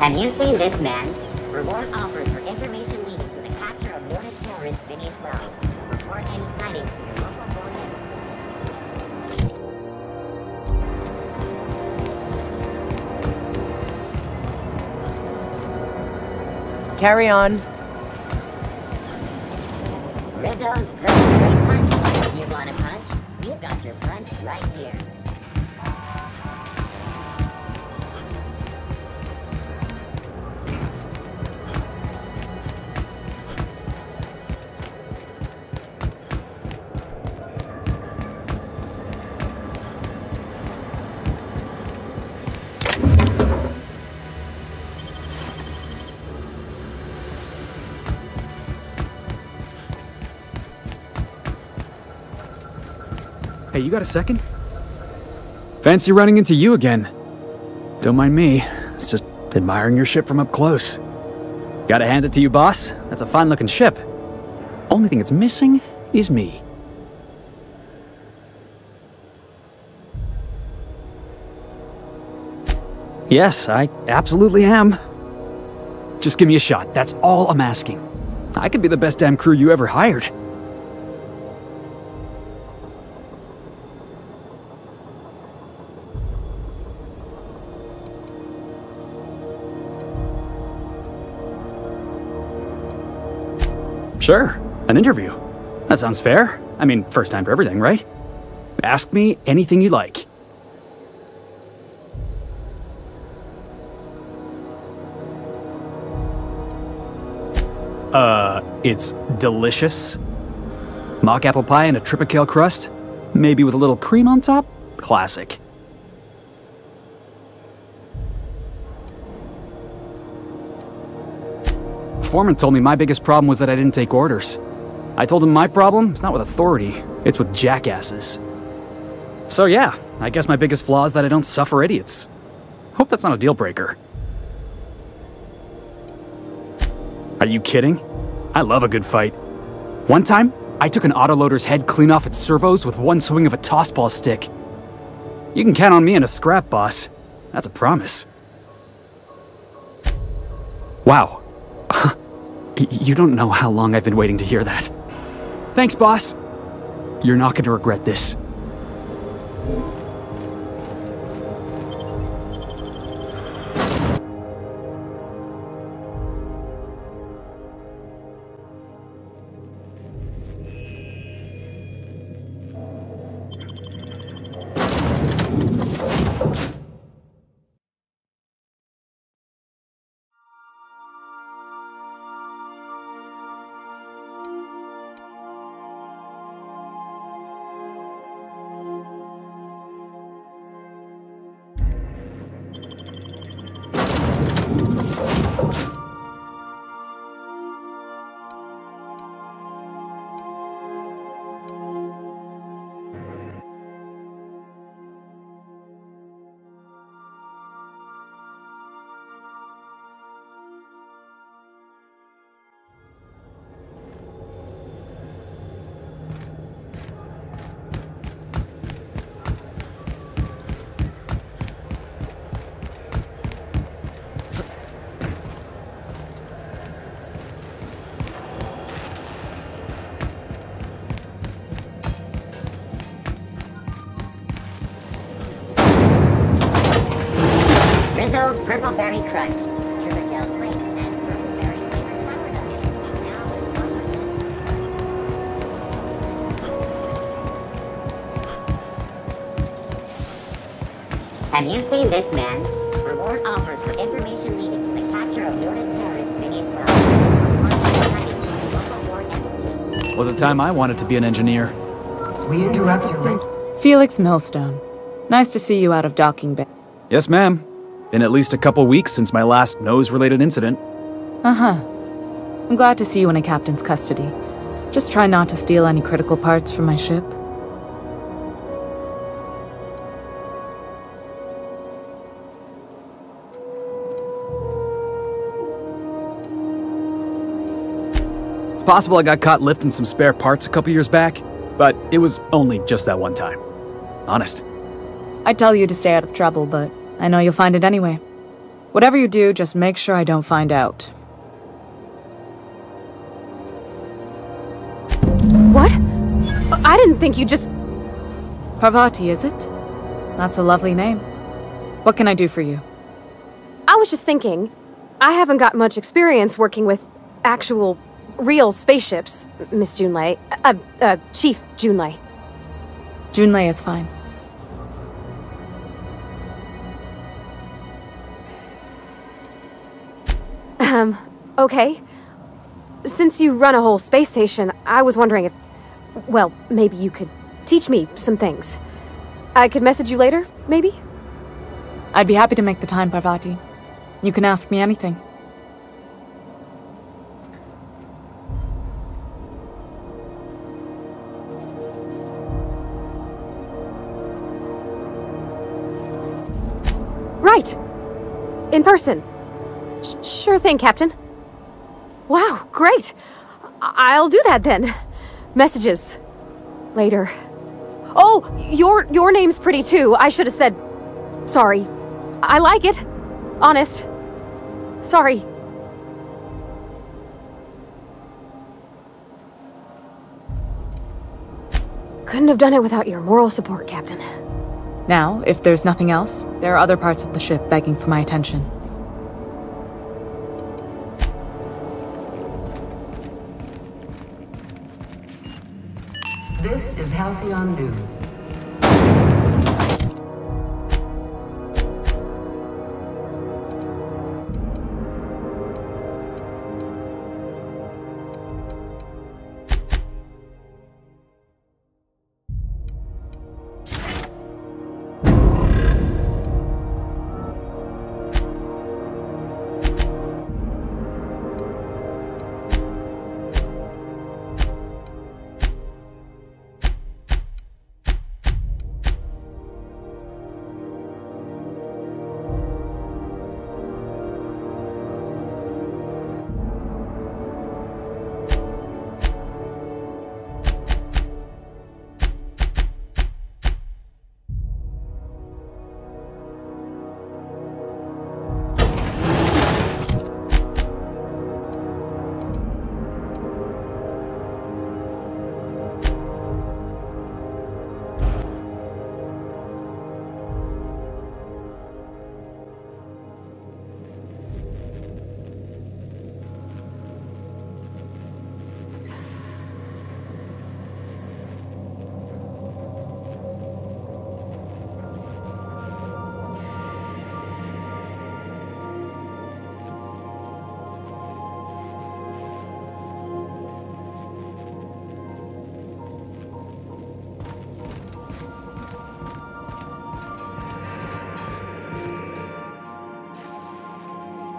Have you seen this man? Reward offered for information leading to the capture of noted terrorist Phineas Wells. Report any sightings to your local board embassy. Carry on. Rizzo's great punch. You want a punch? You've got your punch right here. Hey, you got a second? Fancy running into you again. Don't mind me. It's just admiring your ship from up close. Gotta hand it to you, boss. That's a fine-looking ship. Only thing it's missing is me. Yes, I absolutely am. Just give me a shot. That's all I'm asking. I could be the best damn crew you ever hired. Sure, an interview. That sounds fair. I mean, first time for everything, right? Ask me anything you like. It's delicious. Mock apple pie and a tripicale crust? Maybe with a little cream on top? Classic. Foreman told me my biggest problem was that I didn't take orders. I told him my problem is not with authority, it's with jackasses. So yeah, I guess my biggest flaw is that I don't suffer idiots. Hope that's not a deal breaker. Are you kidding? I love a good fight. One time, I took an autoloader's head clean off its servos with one swing of a tossball stick. You can count on me in a scrap, boss. That's a promise. Wow. You don't know how long I've been waiting to hear that. Thanks, boss. You're not going to regret this. Rizzo's Purple Berry Crunch. Churchill flakes and purple berry flavored flour nuggets. Now with 1%. Have you seen this man? Reward offered for information leading to the capture of noted terrorist Phineas Wells. Was a time I wanted to be an engineer. We interrupt you. Felix Millstone. Nice to see you out of docking bay. Yes, ma'am. Been at least a couple weeks since my last nose-related incident. Uh-huh. I'm glad to see you in a captain's custody. Just try not to steal any critical parts from my ship. It's possible I got caught lifting some spare parts a couple years back, but it was only just that one time. Honest. I'd tell you to stay out of trouble, but I know you'll find it anyway. Whatever you do, just make sure I don't find out. What? I didn't think you just... Parvati, is it? That's a lovely name. What can I do for you? I was just thinking, I haven't got much experience working with actual, real spaceships, Miss Junlei. Chief Junlei. Junlei is fine. Okay. Since you run a whole space station, I was wondering if... Well, maybe you could teach me some things. I could message you later, maybe? I'd be happy to make the time, Parvati. You can ask me anything. Right! In person. Sure thing, Captain. Wow, great! I'll do that then. Messages. Later. Oh, your name's pretty too. I should have said... Sorry. I like it. Honest. Sorry. Couldn't have done it without your moral support, Captain. Now, if there's nothing else, there are other parts of the ship begging for my attention. This is Halcyon News.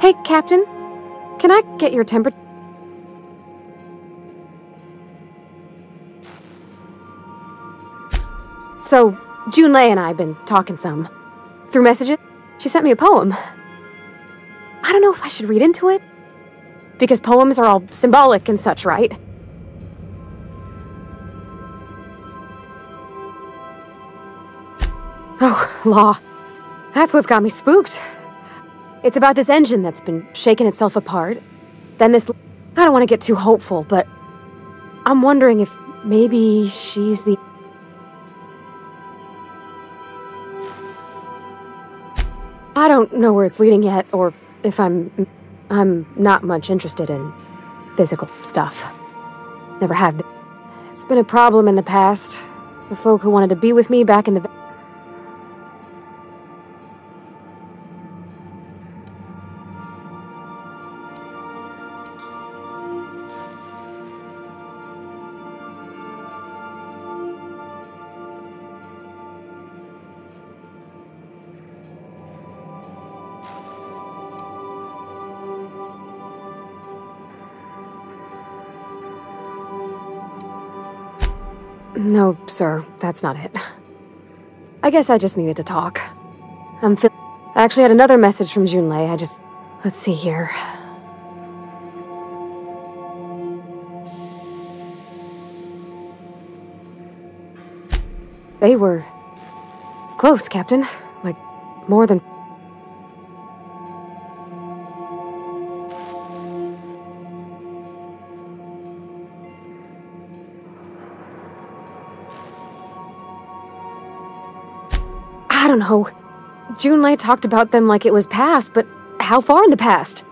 Hey, Captain. Can I get your temperature? So, Junlei and I have been talking some. Through messages, she sent me a poem. I don't know if I should read into it. Because poems are all symbolic and such, right? Oh, law. That's what's got me spooked. It's about this engine that's been shaking itself apart. Then this... I don't want to get too hopeful, but... I'm wondering if maybe she's the... I don't know where it's leading yet, or if I'm not much interested in physical stuff. Never have been. It's been a problem in the past. The folk who wanted to be with me back in the... No, sir, that's not it. I guess I just needed to talk. I actually had another message from Junlei. Let's see here. They were close, Captain. Like, more than... I don't know. Junlei talked about them like it was past, but how far in the past?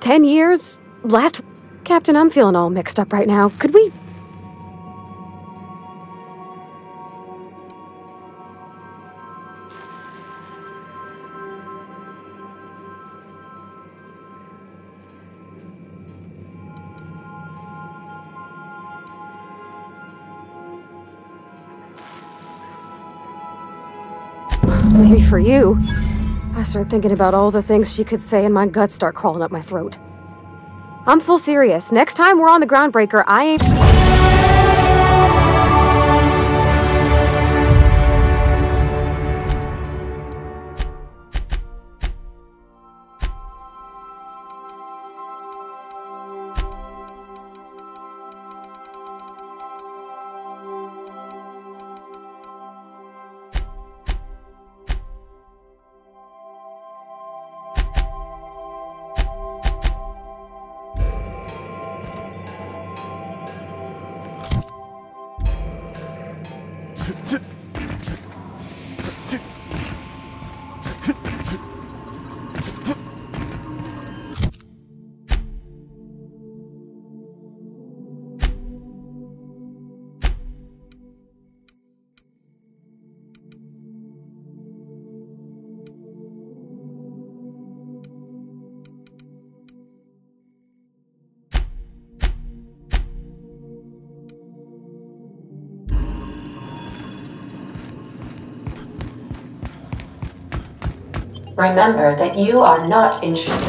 10 years? Last... Captain, I'm feeling all mixed up right now. Could we... Maybe for you. I start thinking about all the things she could say and my guts start crawling up my throat. I'm full serious. Next time we're on the Groundbreaker, I ain't... Remember that you are not insured.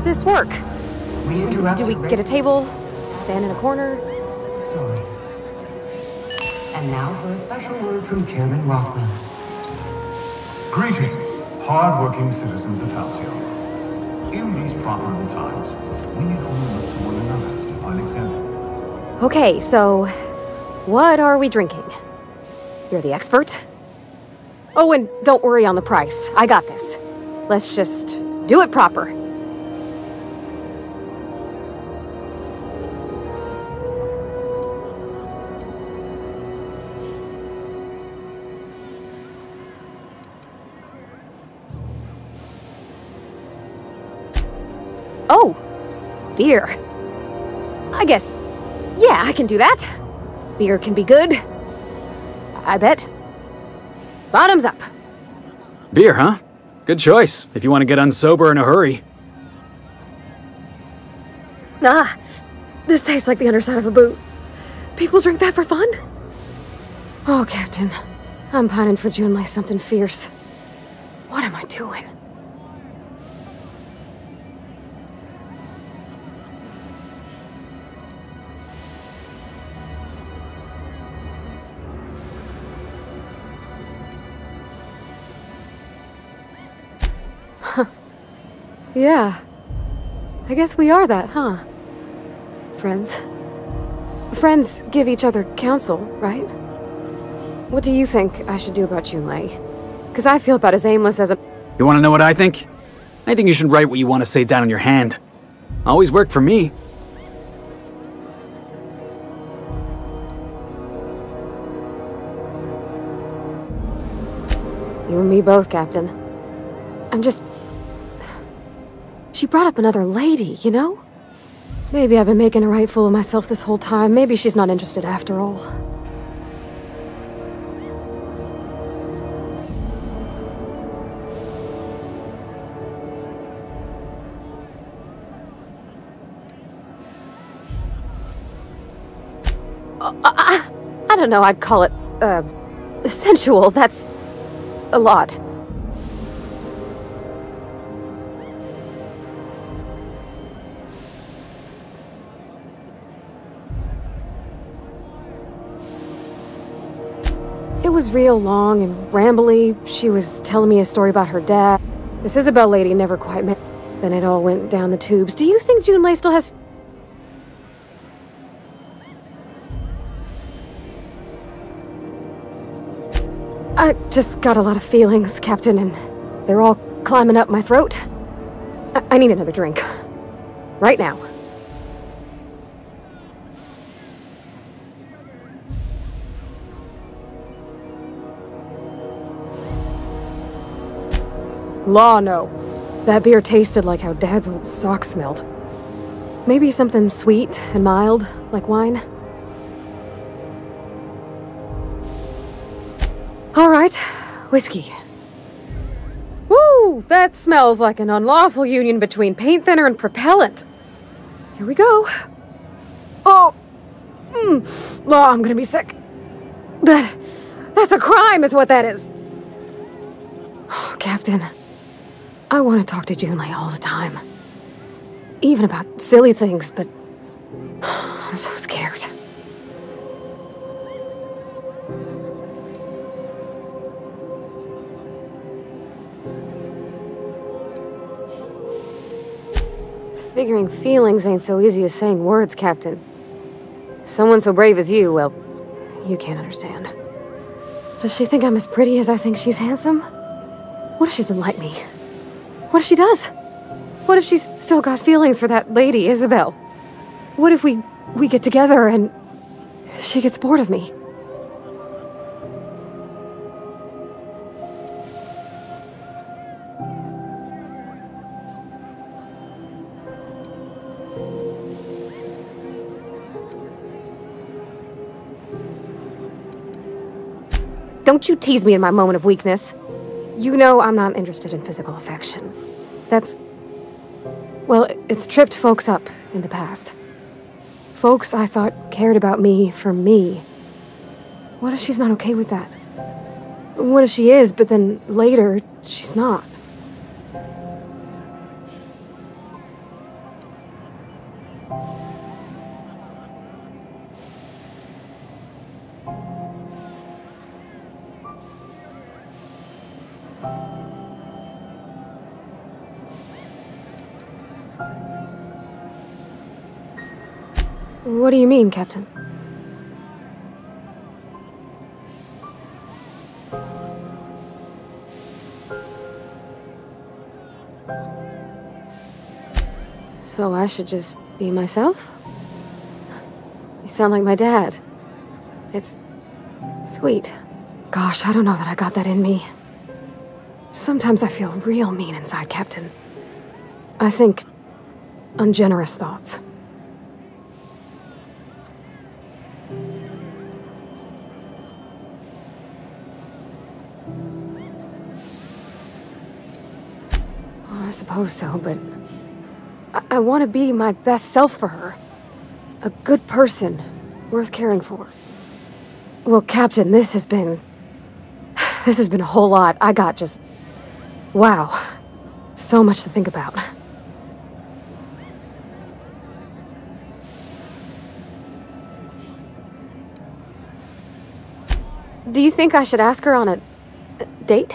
This work? Do we get a table? Stand in a corner? Story. And now for a special word from Chairman Rockwell. Greetings, hard-working citizens of Halcyon. In these profitable times, we need only look to one another to find example. Okay, so what are we drinking? You're the expert? Oh, and don't worry on the price. I got this. Let's just do it proper. Oh, beer. I guess, yeah, I can do that. Beer can be good. I bet. Bottoms up. Beer, huh? Good choice, if you want to get unsober in a hurry. Ah, this tastes like the underside of a boot. People drink that for fun? Oh, Captain. I'm pining for June like something fierce. What am I doing? Huh. Yeah. I guess we are that, huh? Friends. Friends give each other counsel, right? What do you think I should do about Junlei? Because I feel about as aimless as a... You want to know what I think? I think you should write what you want to say down on your hand. Always worked for me. You and me both, Captain. I'm just... She brought up another lady, you know? Maybe I've been making a right fool of myself this whole time. Maybe she's not interested after all. I don't know, I'd call it, sensual. That's a lot. It was real long and rambly. She was telling me a story about her dad. This Isabel lady never quite met. Then it all went down the tubes. Do you think Junlei still has... I just got a lot of feelings, Captain, and they're all climbing up my throat. I need another drink. Right now. Law, no. That beer tasted like how Dad's old socks smelled. Maybe something sweet and mild, like wine. All right, whiskey. Woo! That smells like an unlawful union between paint thinner and propellant. Here we go. Oh! Oh, I'm gonna be sick. That's a crime is what that is. Oh, Captain, I want to talk to Junlei all the time. Even about silly things, but I'm so scared. Figuring feelings ain't so easy as saying words, Captain. Someone so brave as you, well, you can't understand. Does she think I'm as pretty as I think she's handsome? What if she doesn't like me? What if she does? What if she's still got feelings for that lady, Isabel? What if we get together and she gets bored of me? Don't you tease me in my moment of weakness. You know I'm not interested in physical affection. That's... well, it's tripped folks up in the past. Folks I thought cared about me for me. What if she's not okay with that? What if she is, but then later, she's not? What do you mean, Captain? So I should just be myself? You sound like my dad. It's sweet. Gosh, I don't know that I got that in me. Sometimes I feel real mean inside, Captain. I think ungenerous thoughts. I suppose so, but I want to be my best self for her. A good person, worth caring for. Well, Captain, this has been a whole lot. I got just... Wow. So much to think about. Do you think I should ask her on a date?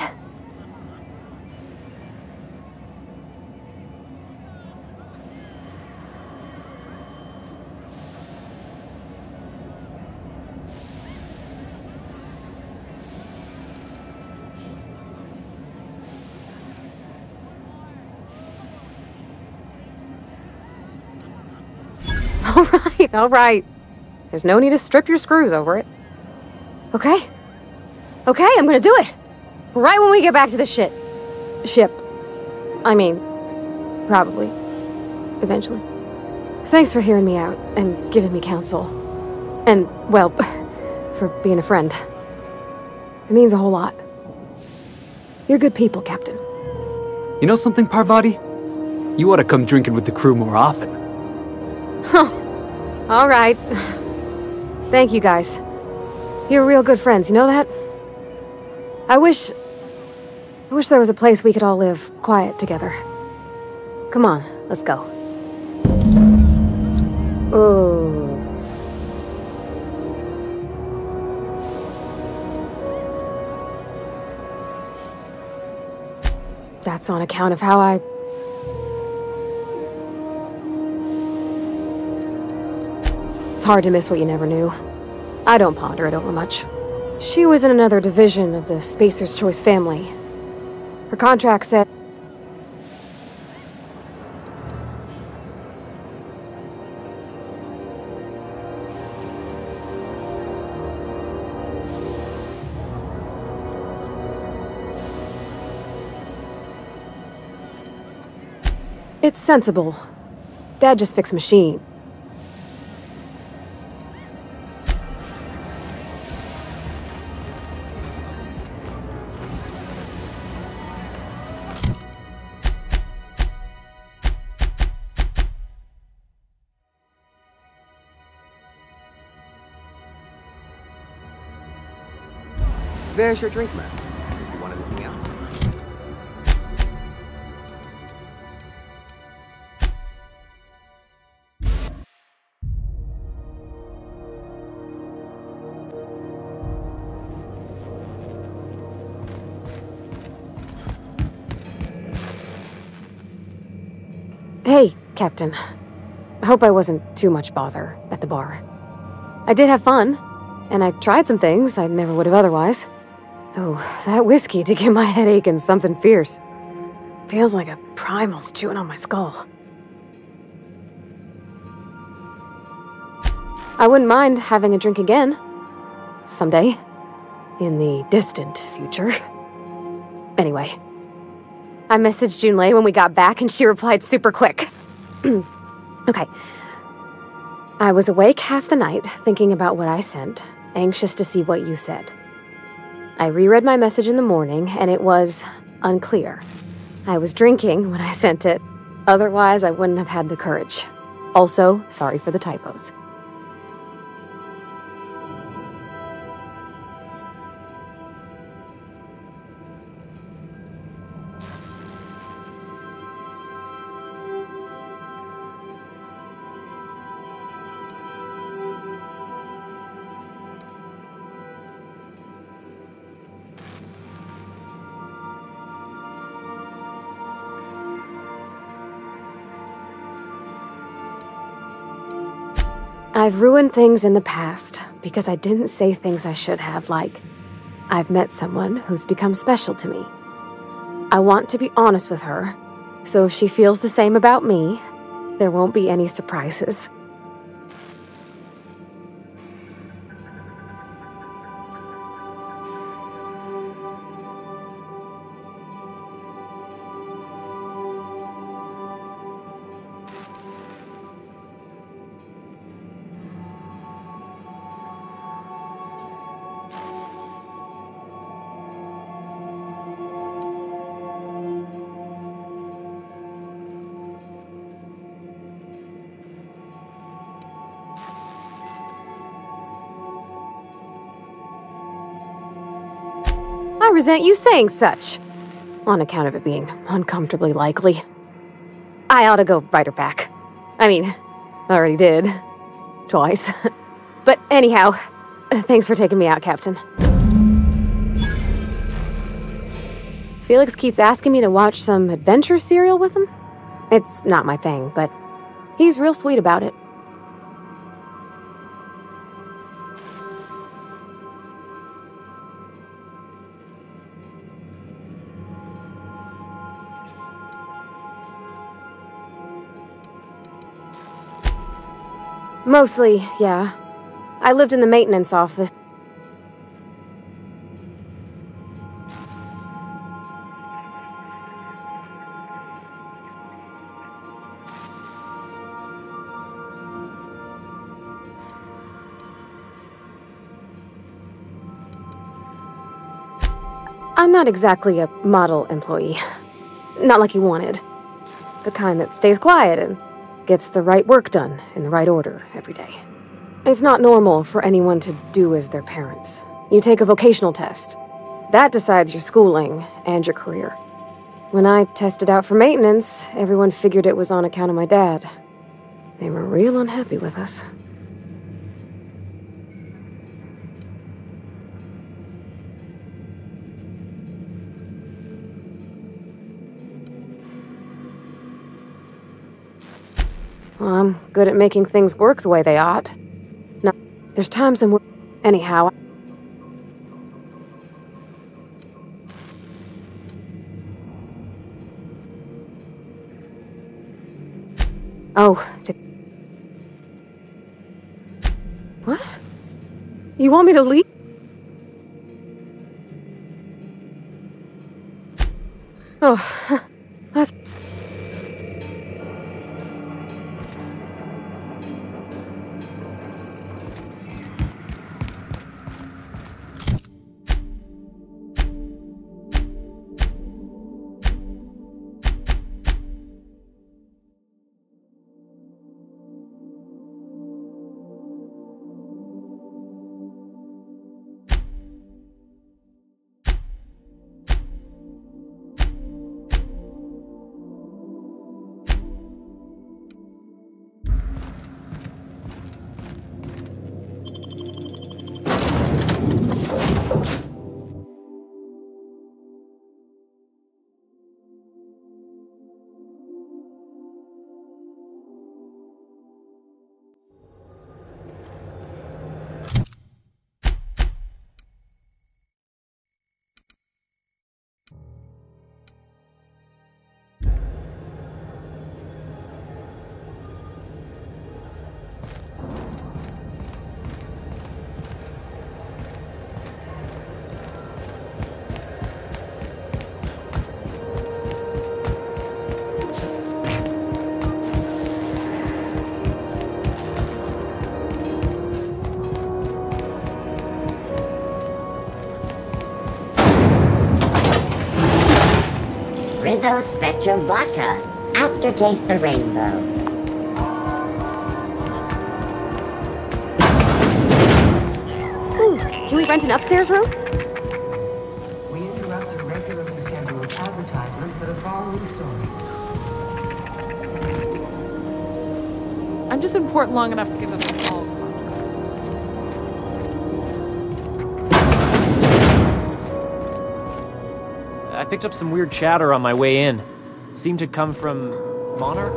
All right. There's no need to strip your screws over it. Okay? Okay, I'm gonna do it! Right when we get back to the ship. I mean, probably. Eventually. Thanks for hearing me out and giving me counsel. And, well, for being a friend. It means a whole lot. You're good people, Captain. You know something, Parvati? You ought to come drinking with the crew more often. Huh. All right. Thank you, guys. You're real good friends, you know that? I wish there was a place we could all live quiet together. Come on, let's go. Oh. That's on account of how I... It's hard to miss what you never knew. I don't ponder it over much. She was in another division of the Spacer's Choice family. Her contract said... It's sensible. Dad just fixed machine. There's your drink, man. If you want anything else. Hey, Captain. I hope I wasn't too much bother at the bar. I did have fun, and I tried some things I never would have otherwise. Though, that whiskey did give my head aching something fierce. Feels like a primal's chewing on my skull. I wouldn't mind having a drink again. Someday. In the distant future. Anyway. I messaged Junlei when we got back and she replied super quick. Okay. I was awake half the night, thinking about what I sent, anxious to see what you said. I reread my message in the morning, and it was unclear. I was drinking when I sent it. Otherwise, I wouldn't have had the courage. Also, sorry for the typos. I've ruined things in the past because I didn't say things I should have, like, I've met someone who's become special to me. I want to be honest with her, so if she feels the same about me, there won't be any surprises. I resent you saying such. On account of it being uncomfortably likely. I ought to go write her back. I mean, I already did. Twice. But anyhow, thanks for taking me out, Captain. Felix keeps asking me to watch some adventure serial with him. It's not my thing, but he's real sweet about it. Mostly, yeah. I lived in the maintenance office. I'm not exactly a model employee. Not like you wanted. The kind that stays quiet and gets the right work done in the right order every day. It's not normal for anyone to do as their parents. You take a vocational test. That decides your schooling and your career. When I tested out for maintenance, everyone figured it was on account of my dad. They were real unhappy with us. Well, I'm good at making things work the way they ought. No, there's times I'm... Anyhow... Oh, What? You want me to leave? Oh, that's... Rizzo Spectrum Vodka. Aftertaste the rainbow. Ooh, can we rent an upstairs room? We interrupt a regularly scheduled advertisement for the following story. I'm just important long enough to give them a call. I picked up some weird chatter on my way in. Seemed to come from Monarch?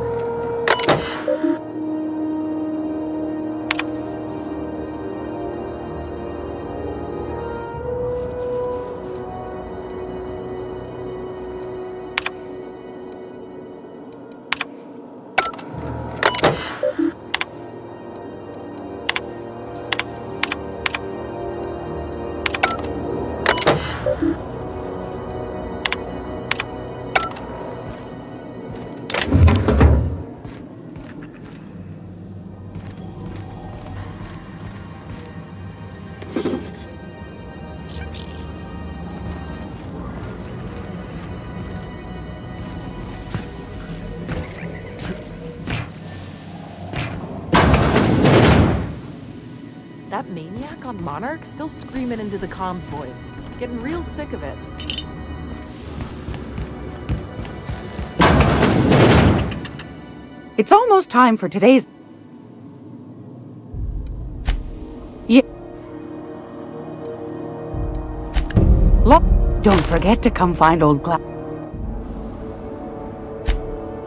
That maniac on Monarch still screaming into the comms void. Getting real sick of it. It's almost time for today's... Yeah. Look, don't forget to come find old Cloud.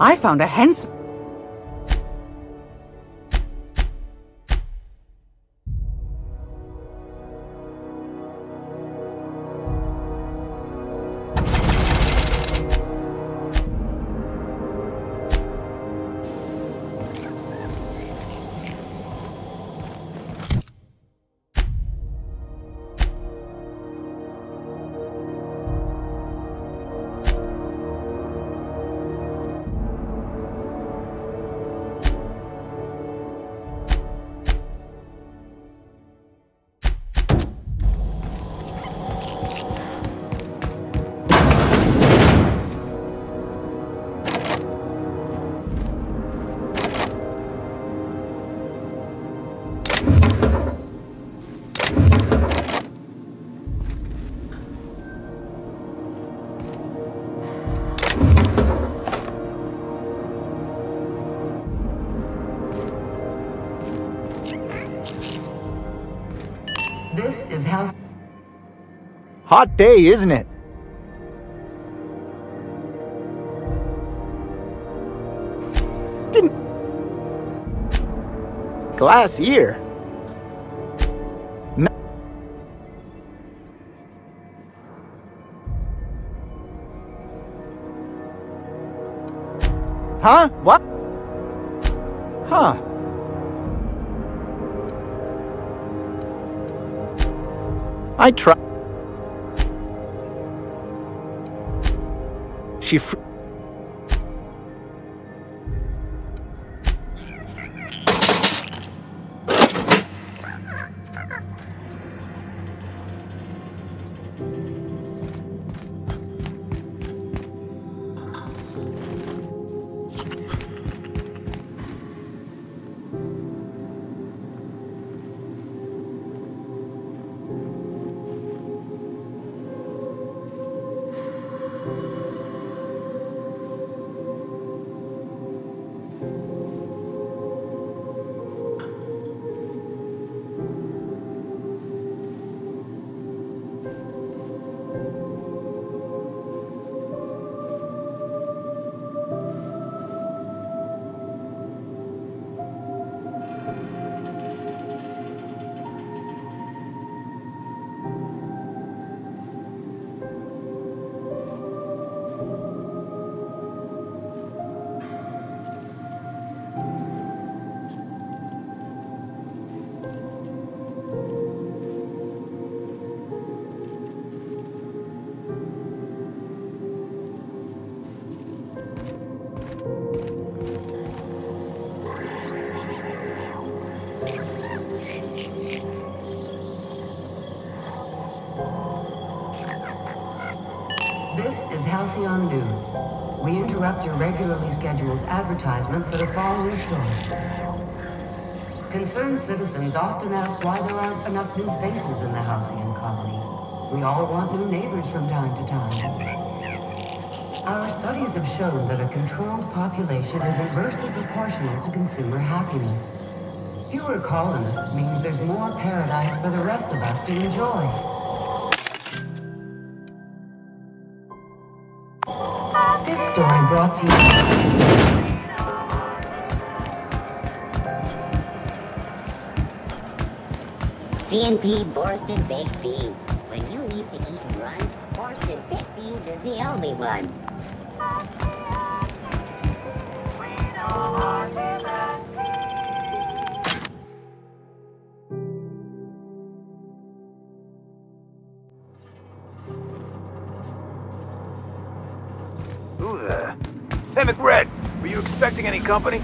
I found a handsome... This is how... Hot day, isn't it? Glass ear. No. Huh? What? Huh. I try. She This is Halcyon News. We interrupt your regularly scheduled advertisement for the following story. Concerned citizens often ask why there aren't enough new faces in the Halcyon colony. We all want new neighbors from time to time. Our studies have shown that a controlled population is inversely proportional to consumer happiness. Fewer colonists means there's more paradise for the rest of us to enjoy. This story brought to you... C&P Borsted Baked Beans. When you need to eat and run, Borsted Baked Beans is the only one. Who the... Hey, McRed, were you expecting any company?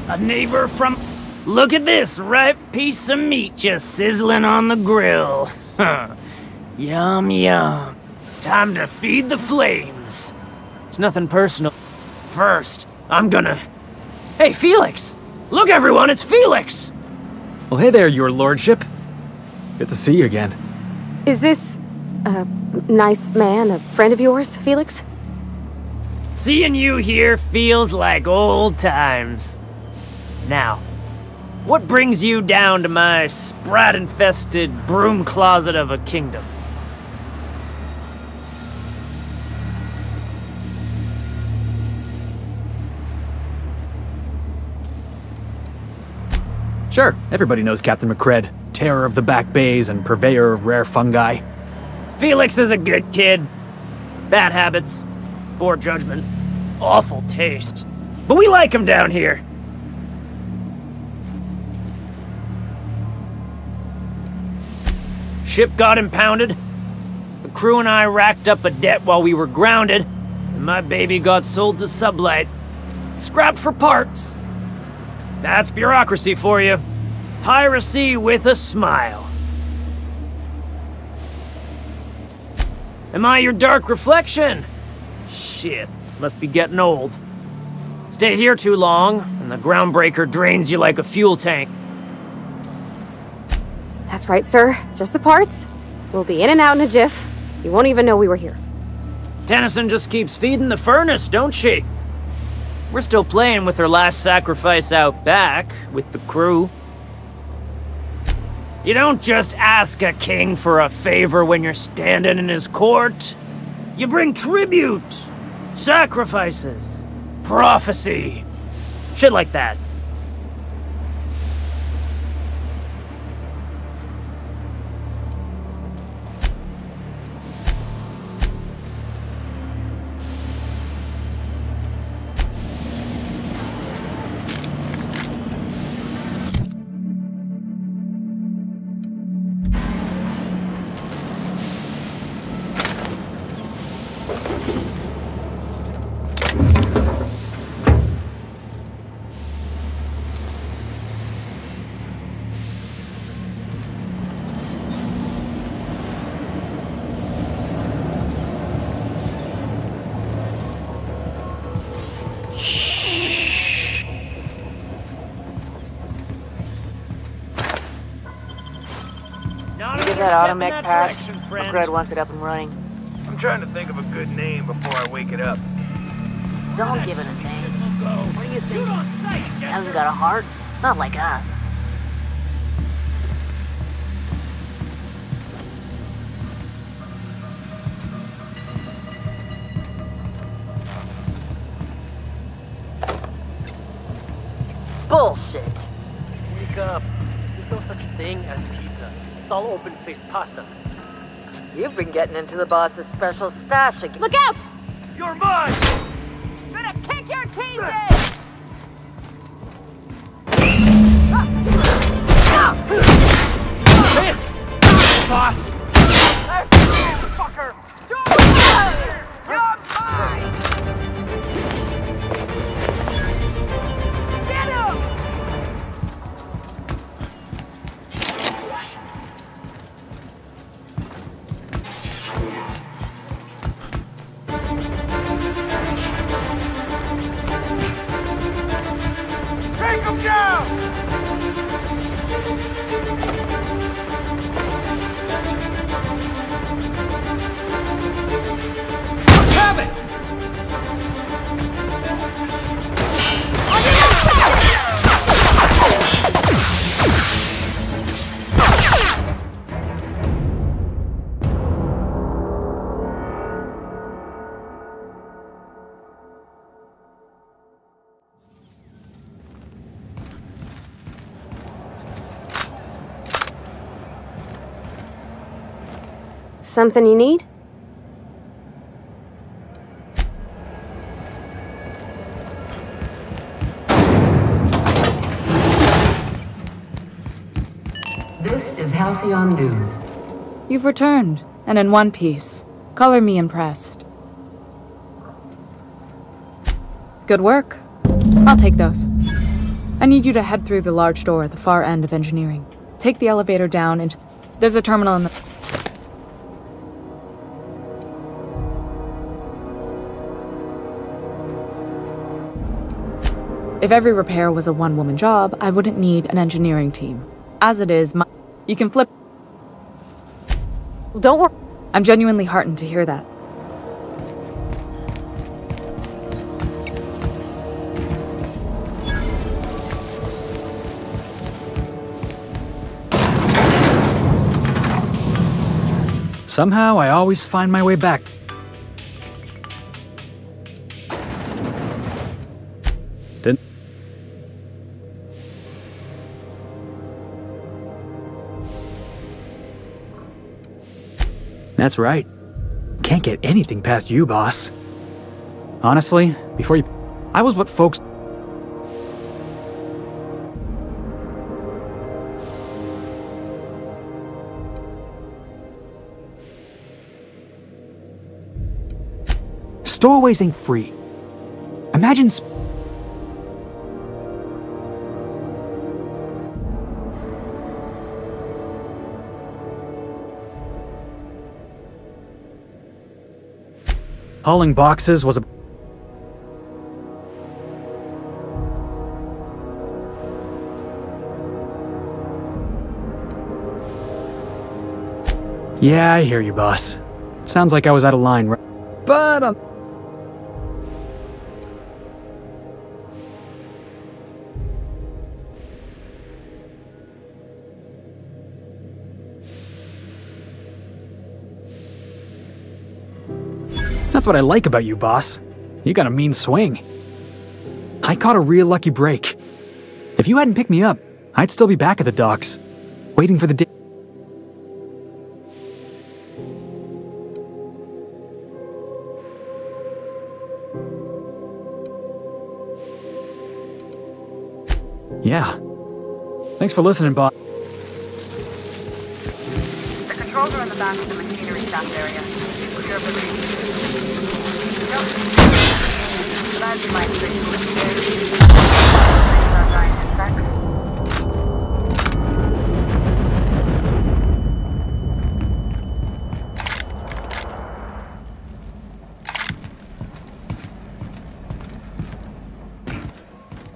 A neighbor from... Look at this ripe piece of meat just sizzling on the grill. Yum, yum. Time to feed the flames. It's nothing personal. First, I'm gonna... Hey, Felix! Look, everyone, it's Felix! Well, hey there, your lordship. Good to see you again. Is this... nice man, a friend of yours, Felix? Seeing you here feels like old times. Now, what brings you down to my sprat-infested broom closet of a kingdom? Sure, everybody knows Captain McCred, terror of the back bays and purveyor of rare fungi. Felix is a good kid. Bad habits, poor judgment, awful taste. But we like him down here. Ship got impounded. The crew and I racked up a debt while we were grounded, and my baby got sold to Sublight. Scrapped for parts. That's bureaucracy for you. Piracy with a smile. Am I your dark reflection? Shit, must be getting old. Stay here too long, and the groundbreaker drains you like a fuel tank. That's right, sir. Just the parts. We'll be in and out in a jiff. You won't even know we were here. Tennyson just keeps feeding the furnace, don't she? We're still playing with her last sacrifice out back, with the crew. You don't just ask a king for a favor when you're standing in his court. You bring tribute, sacrifices, prophecy, shit like that. That automech patch. McCred wants it up and running. I'm trying to think of a good name before I wake it up. Don't give it a name. What do you think? He hasn't got a heart? Not like us. Bullshit! Wake up. There's no such thing as pizza. It's all open-faced pasta. You've been getting into the boss's special stash again. Look out! You're mine! Gonna kick your teeth in! Hit! Boss! Fucker! You're mine! Get him! Take him down! Have it! Something you need? This is Halcyon News. You've returned, and in one piece. Color me impressed. Good work. I'll take those. I need you to head through the large door at the far end of engineering. Take the elevator down and... There's a terminal in the... If every repair was a one-woman job, I wouldn't need an engineering team. As it is, you can flip... Don't worry. I'm genuinely heartened to hear that. Somehow, I always find my way back. Didn't... That's right. Can't get anything past you, boss. Honestly, before you... I was what folks... Stowaways ain't free. Imagine hauling boxes was a... Yeah, I hear you, boss. Sounds like I was out of line, right? But, That's what I like about you, boss. You got a mean swing. I caught a real lucky break. If you hadn't picked me up, I'd still be back at the docks, waiting for the day. Yeah. Thanks for listening, boss. The controls are in the back of the machinery shaft area. Clear for glad you might switch to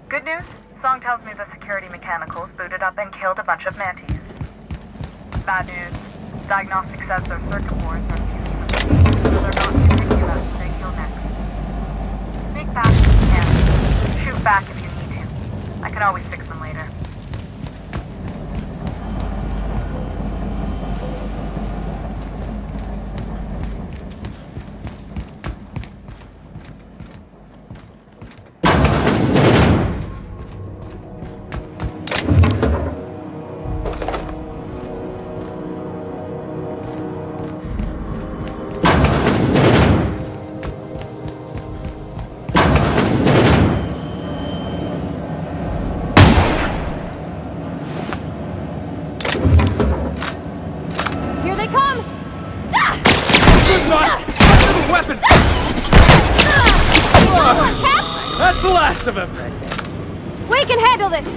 Good news? Song tells me the security mechanicals booted up and killed a bunch of mantis. Bad news. Diagnostic says their circuit boards are fused with the so they're not thinking about who they kill next. Sneak fast if you can. Shoot back if you need to. I can always fix them later. That's the last of him! We can handle this!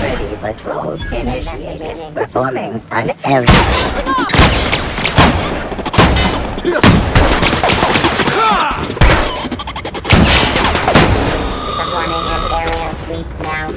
Ready patrol initiated. Performing an area. Performing an area sweep now.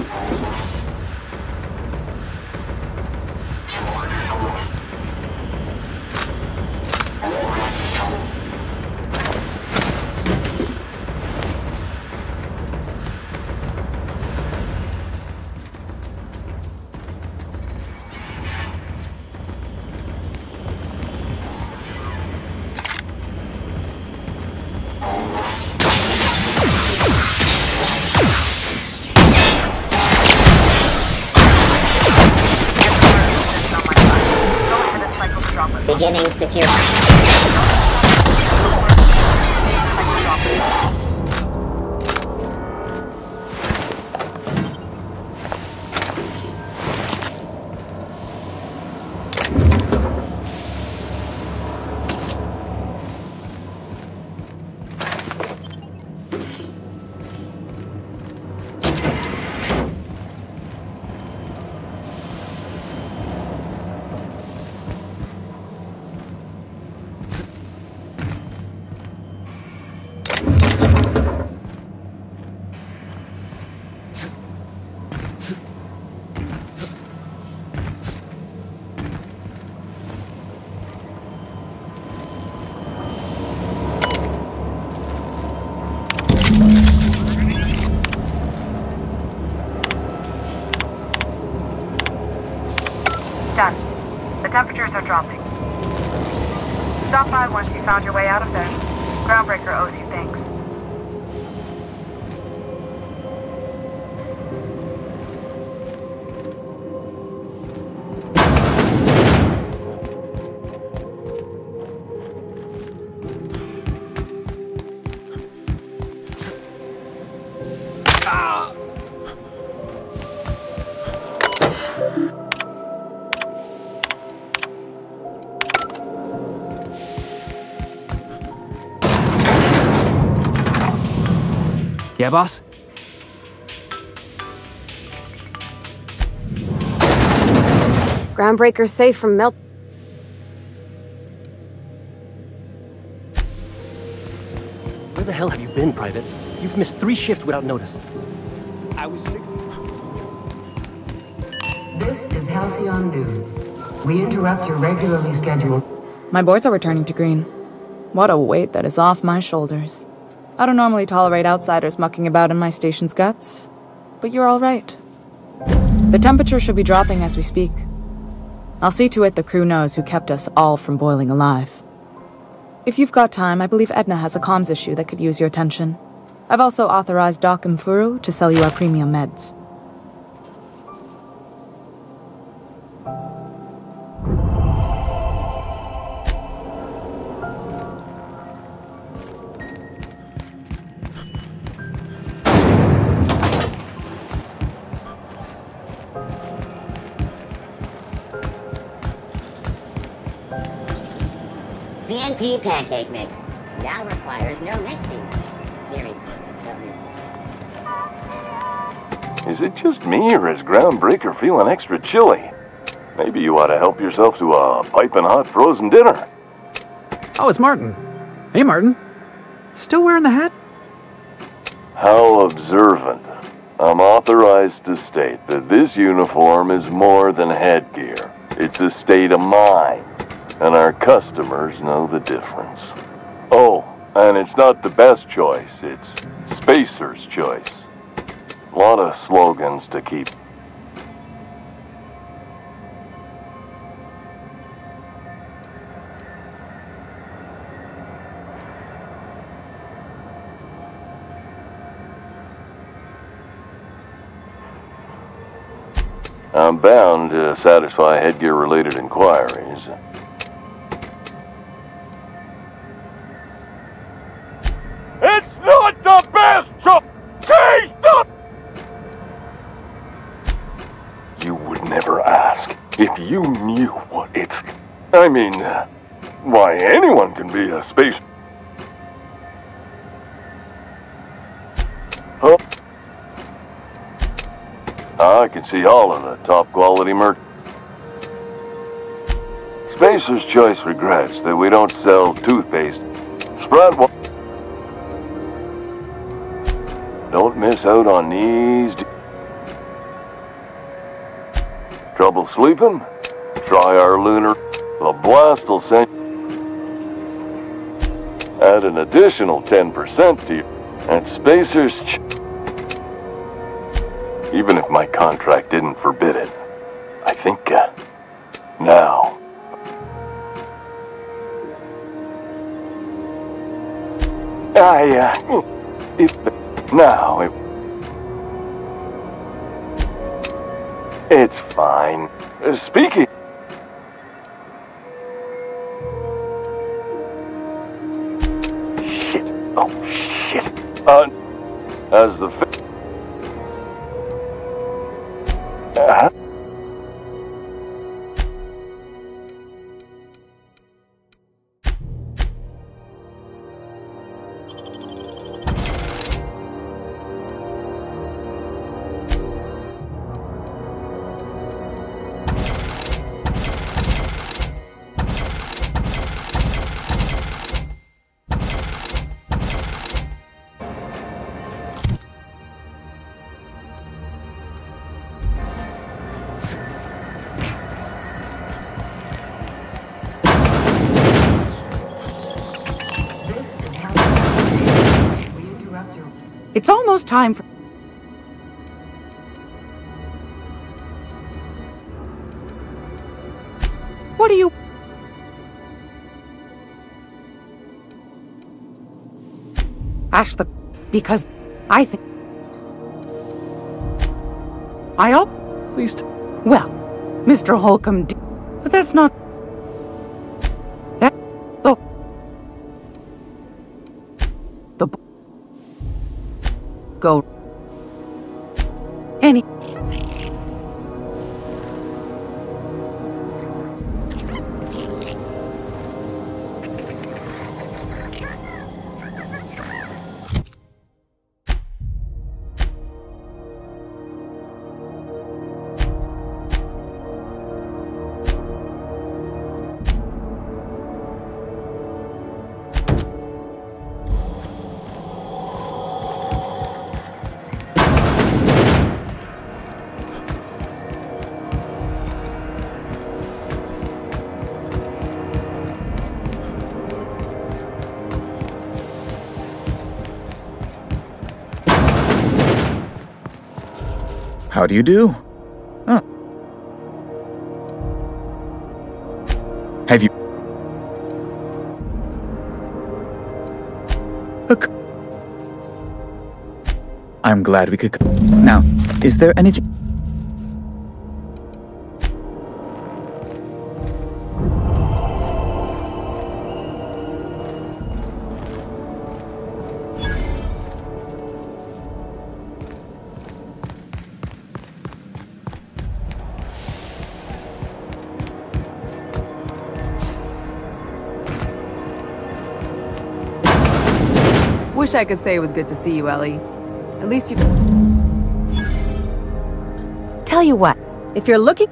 Beginning secure. They're dropping. Stop by once you found your way out of there. Groundbreaker owes you thanks. Yeah, boss? Groundbreaker's safe from melt. Where the hell have you been, Private? You've missed 3 shifts without notice. I was... This is Halcyon News. We interrupt your regularly scheduled... My boards are returning to green. What a weight that is off my shoulders. I don't normally tolerate outsiders mucking about in my station's guts, but you're all right. The temperature should be dropping as we speak. I'll see to it the crew knows who kept us all from boiling alive. If you've got time, I believe Edna has a comms issue that could use your attention. I've also authorized Doc and Furu to sell you our premium meds. CNP pancake mix. Now requires no mixing. Seriously, don't mix it. Is it just me, or is Groundbreaker feeling extra chilly? Maybe you ought to help yourself to a piping hot frozen dinner. Oh, it's Martin. Hey, Martin. Still wearing the hat? How observant. I'm authorized to state that this uniform is more than headgear. It's a state of mind. And our customers know the difference. Oh, and it's not the best choice, it's Spacer's choice. A lot of slogans to keep. I'm bound to satisfy headgear-related inquiries. It's not the best choice! Change the... You would never ask if you knew what it's... I mean, why anyone can be a space... Huh? I can see all of the top-quality merch. Spacer's Choice regrets that we don't sell toothpaste. Spread one. Don't miss out on these. Trouble sleeping? Try our lunar. The blast will send. Add an additional 10% to you. At Spacer's. Even if my contract didn't forbid it, I think now. It's fine. Speaking. Shit. Oh, shit. As the... It's almost time for... What are you... Actually, because I think... I hope... Please Well, Mr. Holcomb did... But that's not... That... Though... The... Go... Any... How do you do? Oh. Have you... Look. I'm glad we could... Now, is there anything... Wish I could say it was good to see you, Ellie. At least you... Tell you what, if you're looking...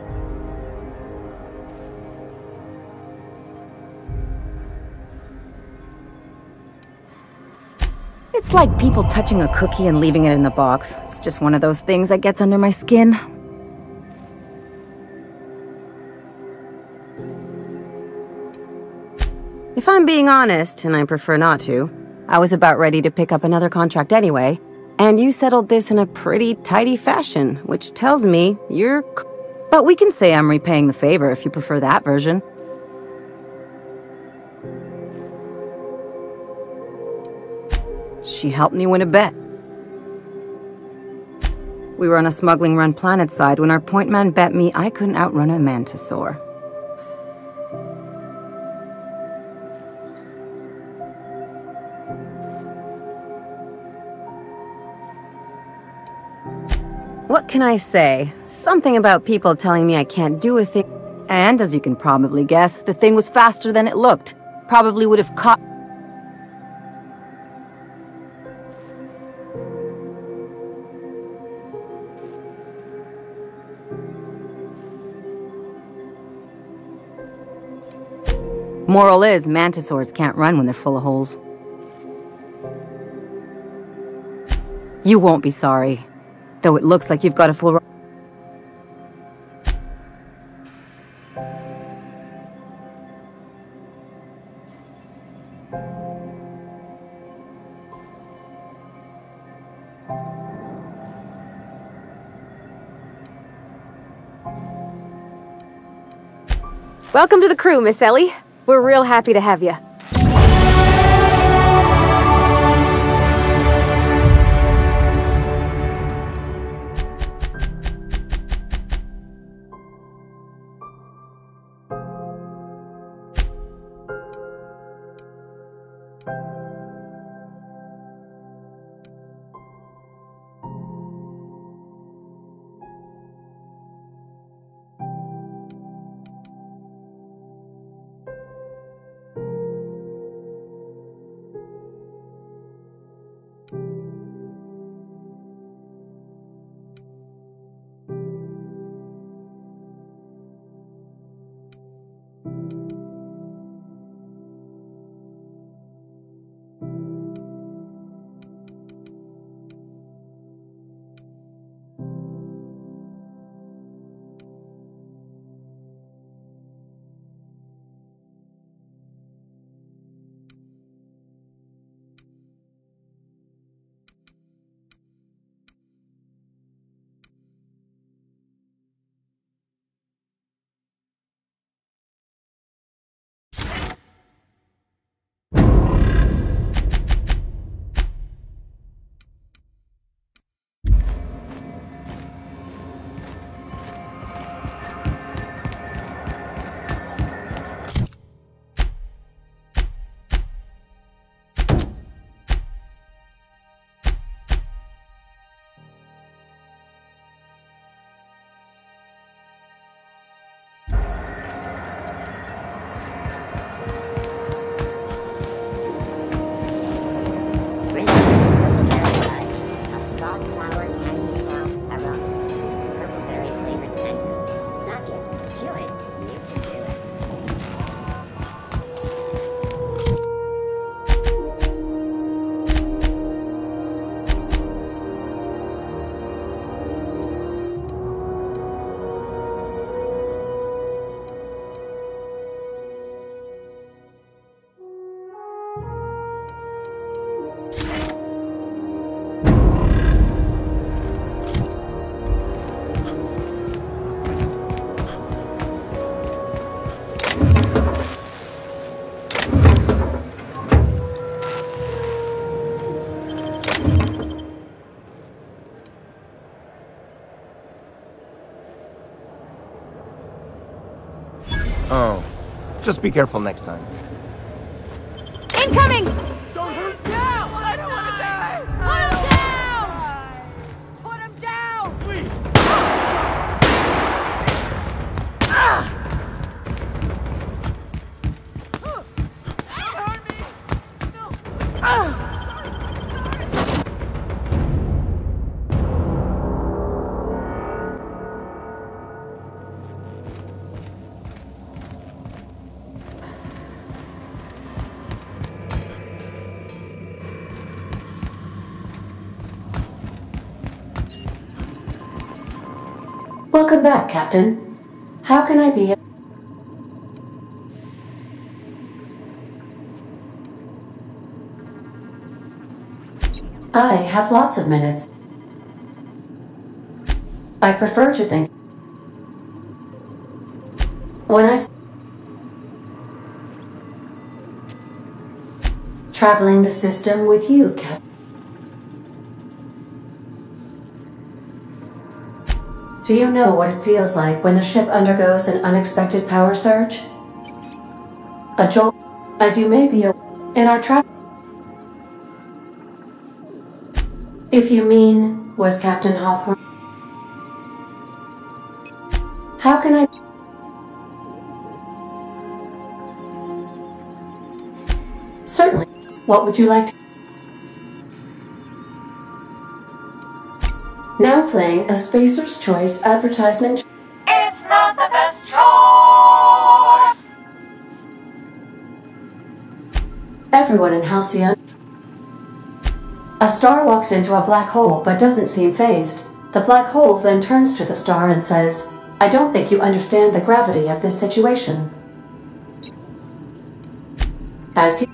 It's like people touching a cookie and leaving it in the box. It's just one of those things that gets under my skin. If I'm being honest, and I prefer not to, I was about ready to pick up another contract anyway, and you settled this in a pretty tidy fashion, which tells me you're... But we can say I'm repaying the favor if you prefer that version. She helped me win a bet. We were on a smuggling run planet side when our point man bet me I couldn't outrun a mantisaur. What can I say? Something about people telling me I can't do a thing. And, as you can probably guess, the thing was faster than it looked. Probably would have caught... Moral is, mantisaurs can't run when they're full of holes. You won't be sorry. Though it looks like you've got a full... Welcome to the crew, Miss Ellie. We're real happy to have you. Just be careful next time. Incoming! Don't hurt me! No! I don't want to die! Put him down! Put him down! Please! Welcome back, Captain. How can I be? I have lots of minutes. I prefer to think. When I traveling the system with you, Captain. Do you know what it feels like when the ship undergoes an unexpected power surge? A jolt, as you may be aware, in our travel. If you mean, was Captain Hawthorne? How can I? Certainly. What would you like to? Now playing a Spacer's Choice advertisement. It's not the best choice. Everyone in Halcyon. A star walks into a black hole but doesn't seem phased. The black hole then turns to the star and says, "I don't think you understand the gravity of this situation." As he...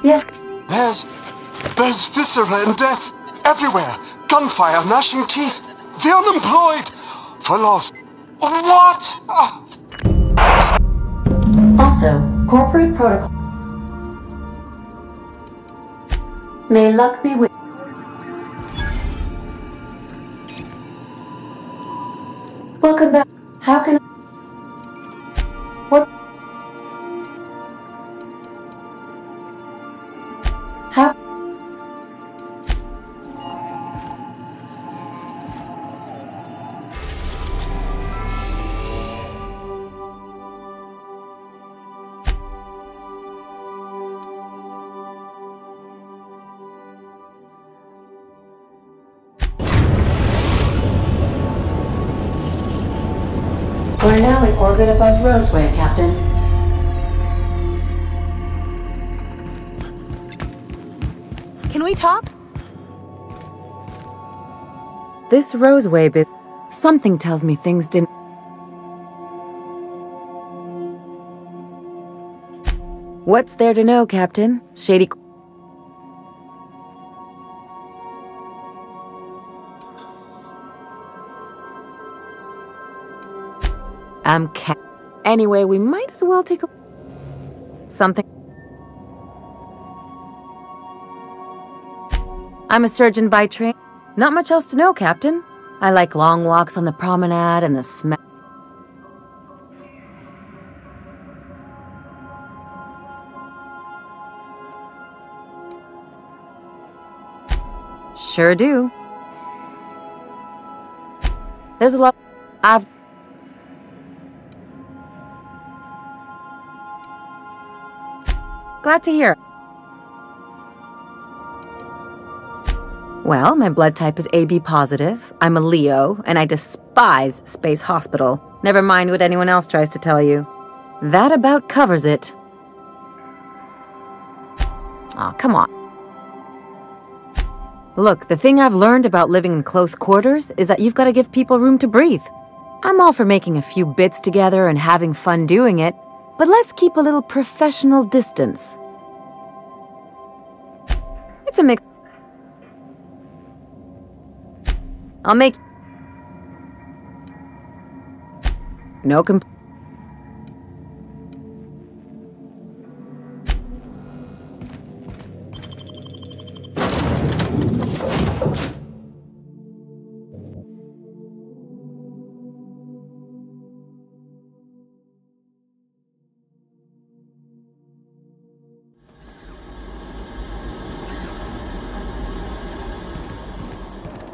Yes. There's viscera and death. Everywhere! Gunfire, gnashing teeth! The unemployed! For loss. What? Also, corporate protocol. May luck be with. Welcome back. How can I... What? How? We're now in orbit above Roseway, Captain. Can we talk? This Roseway bit. Something tells me things didn't. What's there to know, Captain? Shady. Anyway, we might as well take a... Something... I'm a surgeon by training. Not much else to know, Captain. I like long walks on the promenade and the smell. Sure do. There's a lot... I've... Glad to hear. Well, my blood type is AB positive. I'm a Leo, and I despise Space Hospital. Never mind what anyone else tries to tell you. That about covers it. Aw, come on. Look, the thing I've learned about living in close quarters is that you've got to give people room to breathe. I'm all for making a few bits together and having fun doing it, but let's keep a little professional distance. It's a mix. I'll make... No comp...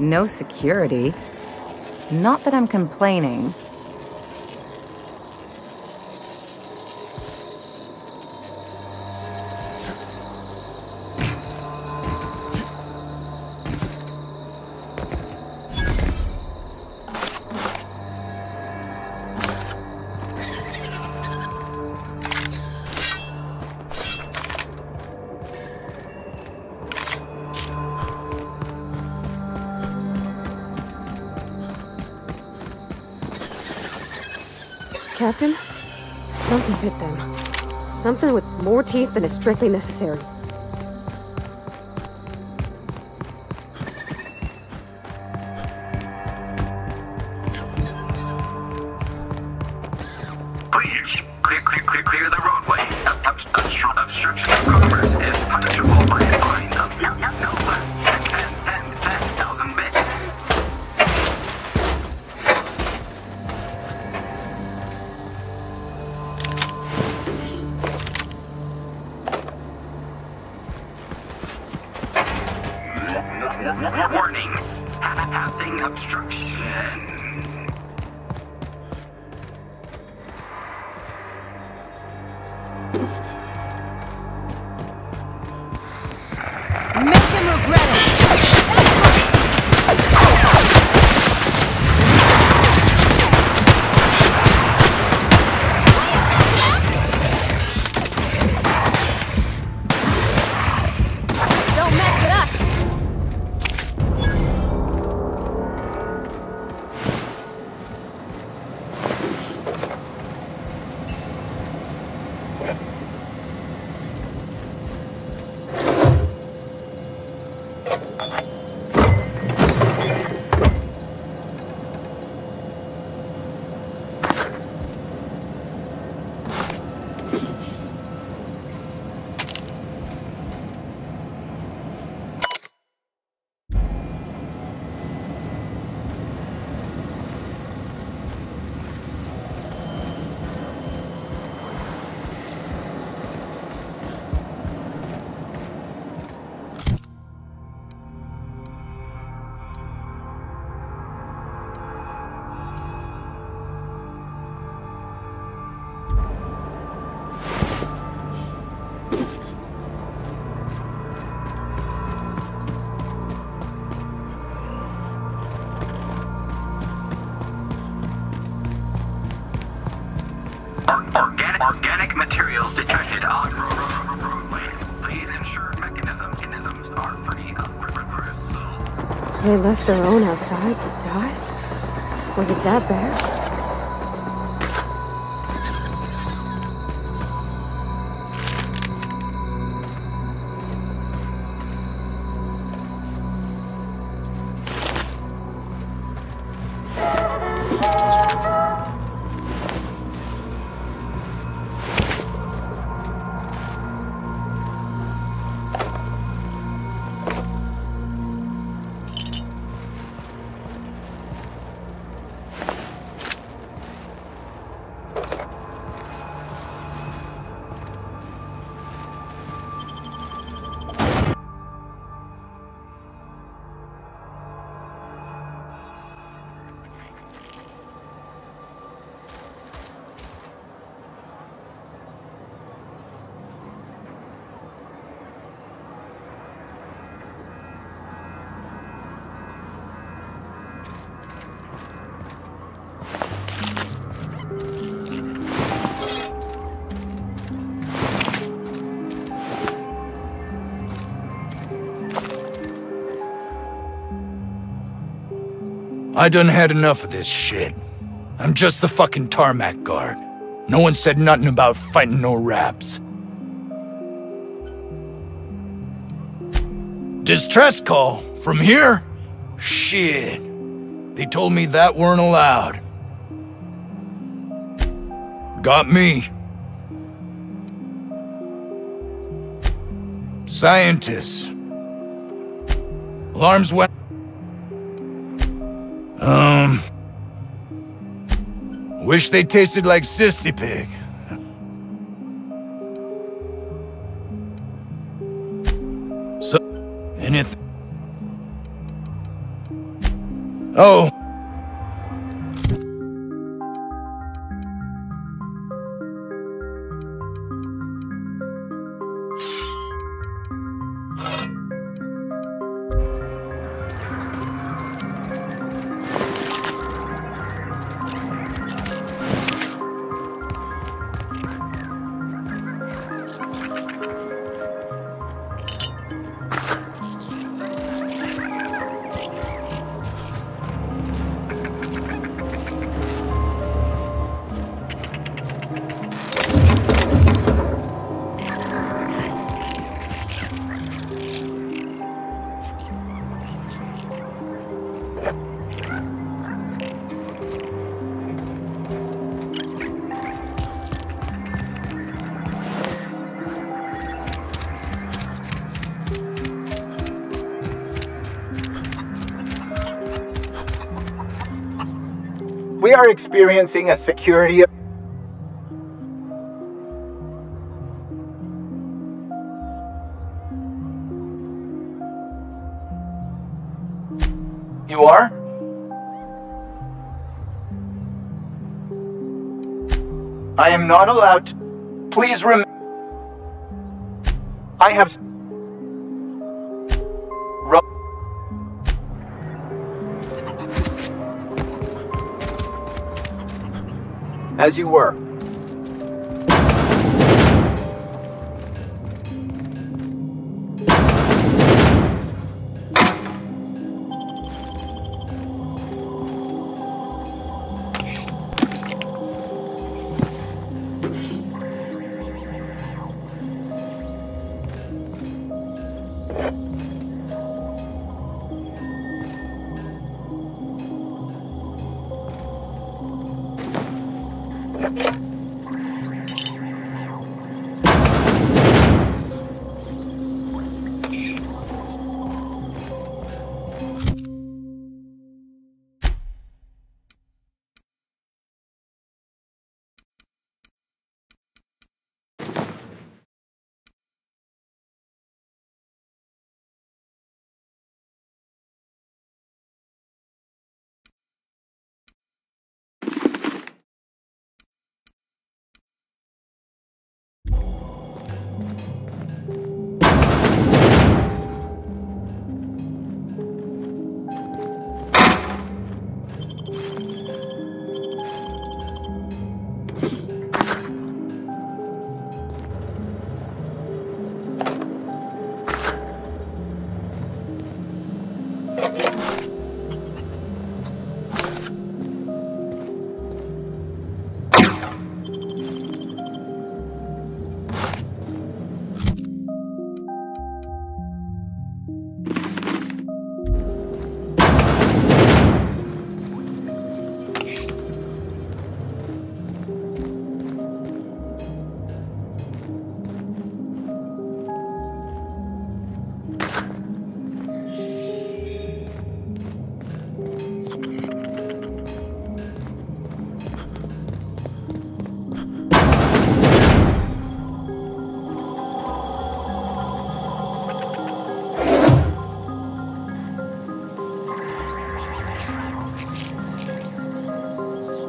No security. Not that I'm complaining. Captain? Something bit them. Something with more teeth than is strictly necessary. Clear the roadway. Obstruction of commerce is punishable by a fine of no less than 10,000 bits. Warning. Having obstruction. Make him regret it! Don't mess with us! Organic materials detected on roadway. Please ensure mechanisms are free of crystal. They left their own outside to die? Was it that bad? I done had enough of this shit. I'm just the fucking tarmac guard. No one said nothing about fighting no raps. Distress call? From here? Shit. They told me that weren't allowed. Got me. Scientists. Alarms went. Wish they tasted like Sissy Pig. So, anything? Oh. We are experiencing a security... You are? I am not allowed to... Please remember... I have... As you were.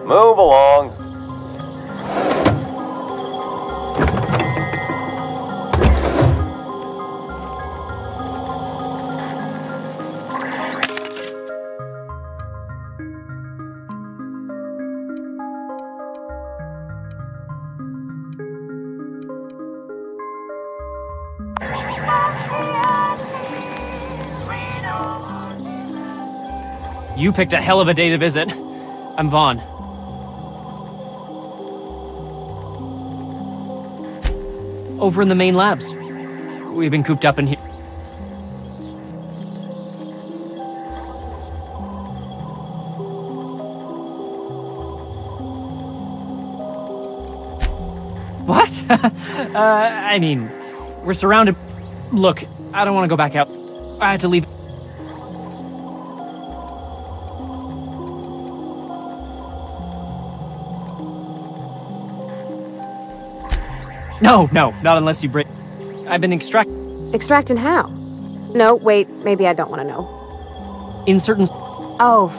Move along. You picked a hell of a day to visit. I'm Vaughn. Over in the main labs. We've been cooped up in here. What? I mean, we're surrounded. Look, I don't want to go back out. I had to leave. No, not unless you break. I've been Extracting how? No, wait, maybe I don't want to know. In certain... Oh,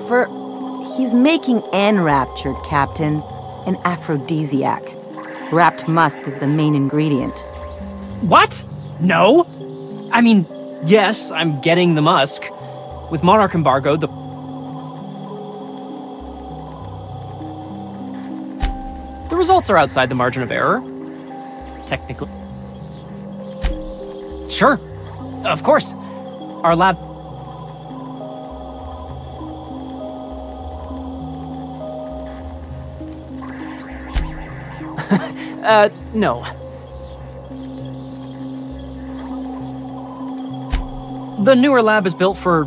he's making enraptured, Captain. An aphrodisiac. Wrapped musk is the main ingredient. What? No? I mean, yes, I'm getting the musk. With Monarch embargo, the results are outside the margin of error. Technically. Sure. Of course. Our lab... no. The newer lab is built for,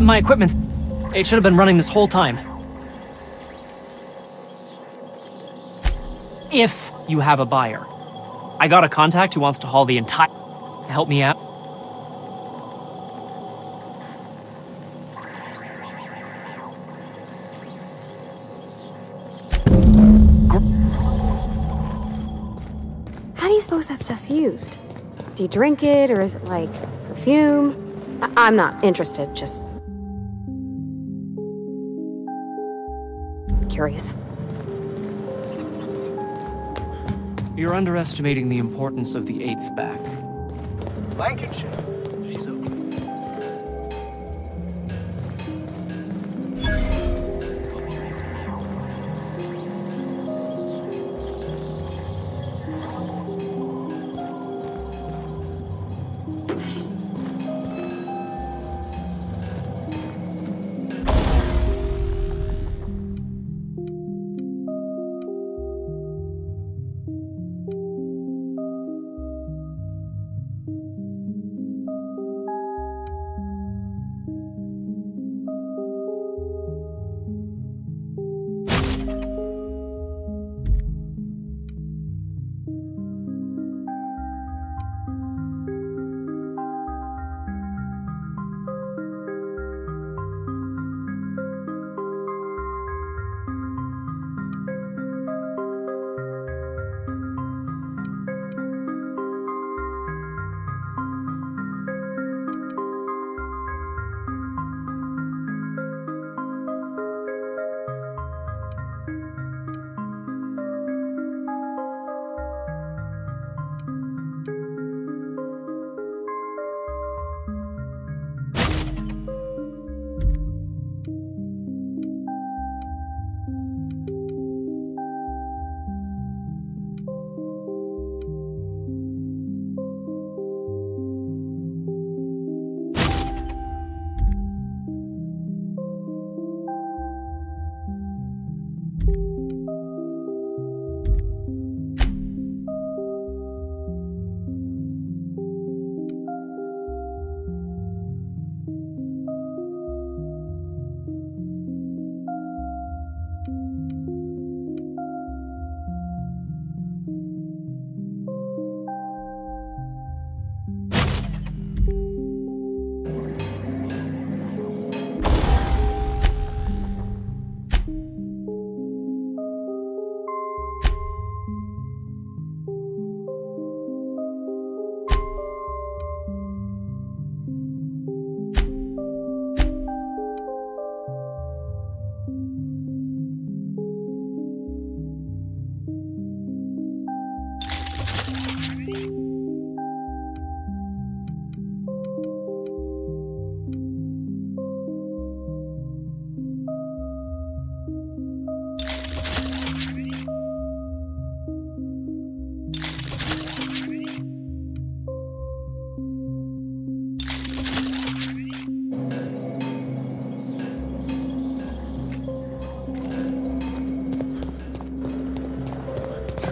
my equipment. It should have been running this whole time. If you have a buyer. I got a contact who wants to haul the entire... Help me out. How do you suppose that stuff's used? Do you drink it, or is it like perfume? I'm not interested, just curious. You're underestimating the importance of the 8th back. Lancashire. She's okay.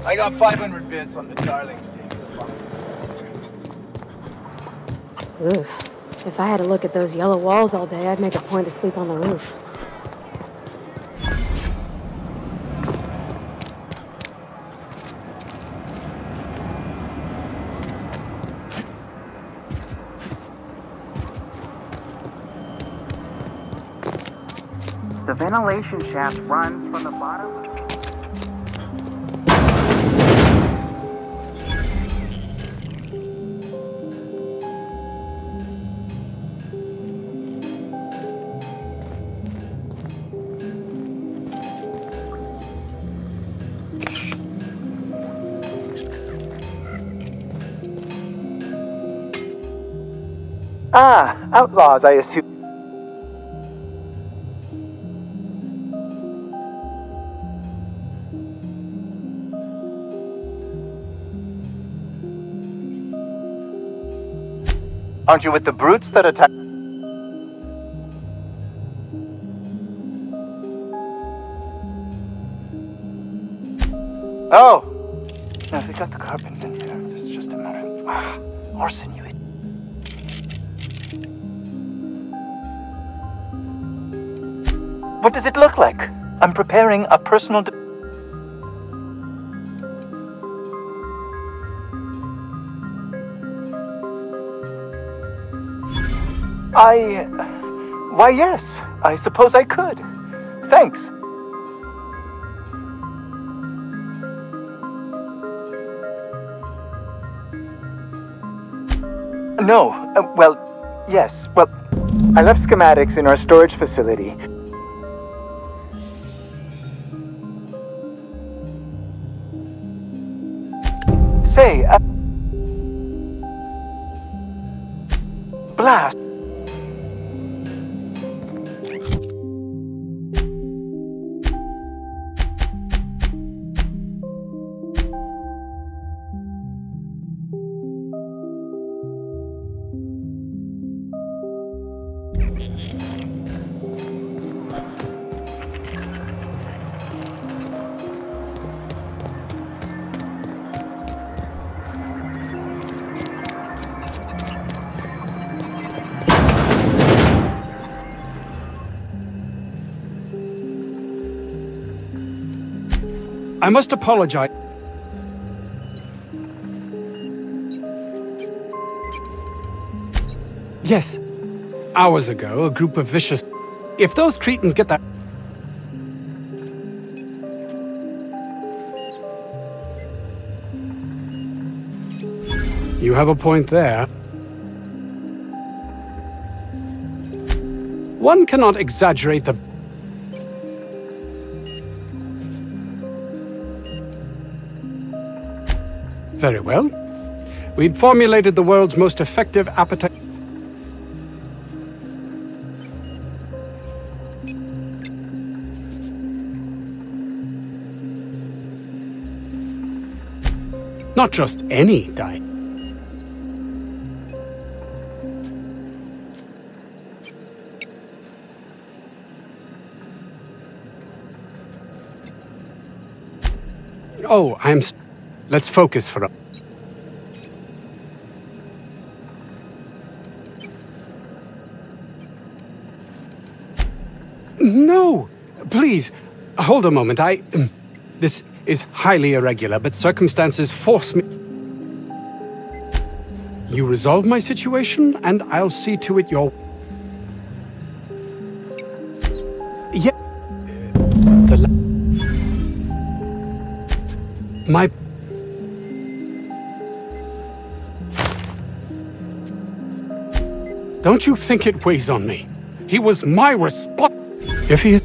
I got 500 bits on the Darlings team. Oof. If I had to look at those yellow walls all day, I'd make a point to sleep on the roof. The ventilation shaft runs from the bottom. Ah, outlaws, I assume. Aren't you with the brutes that attack? Oh! No, they got the carbon in here. It's just a matter of... arson, you idiot. What does it look like? I'm preparing a personal... Why, yes. I suppose I could. Thanks. No. Well, yes. Well, I left schematics in our storage facility. Say, blast. I must apologize. Yes. Hours ago, a group of vicious... If those cretins get that... You have a point there. One cannot exaggerate the... Very well. We'd formulated the world's most effective appetite... Not just any diet. Oh, let's focus for a... No! Please, hold a moment. This is highly irregular, but circumstances force me... You resolve my situation, and I'll see to it your... Yeah... My... Don't you think it weighs on me? He was my response... If he...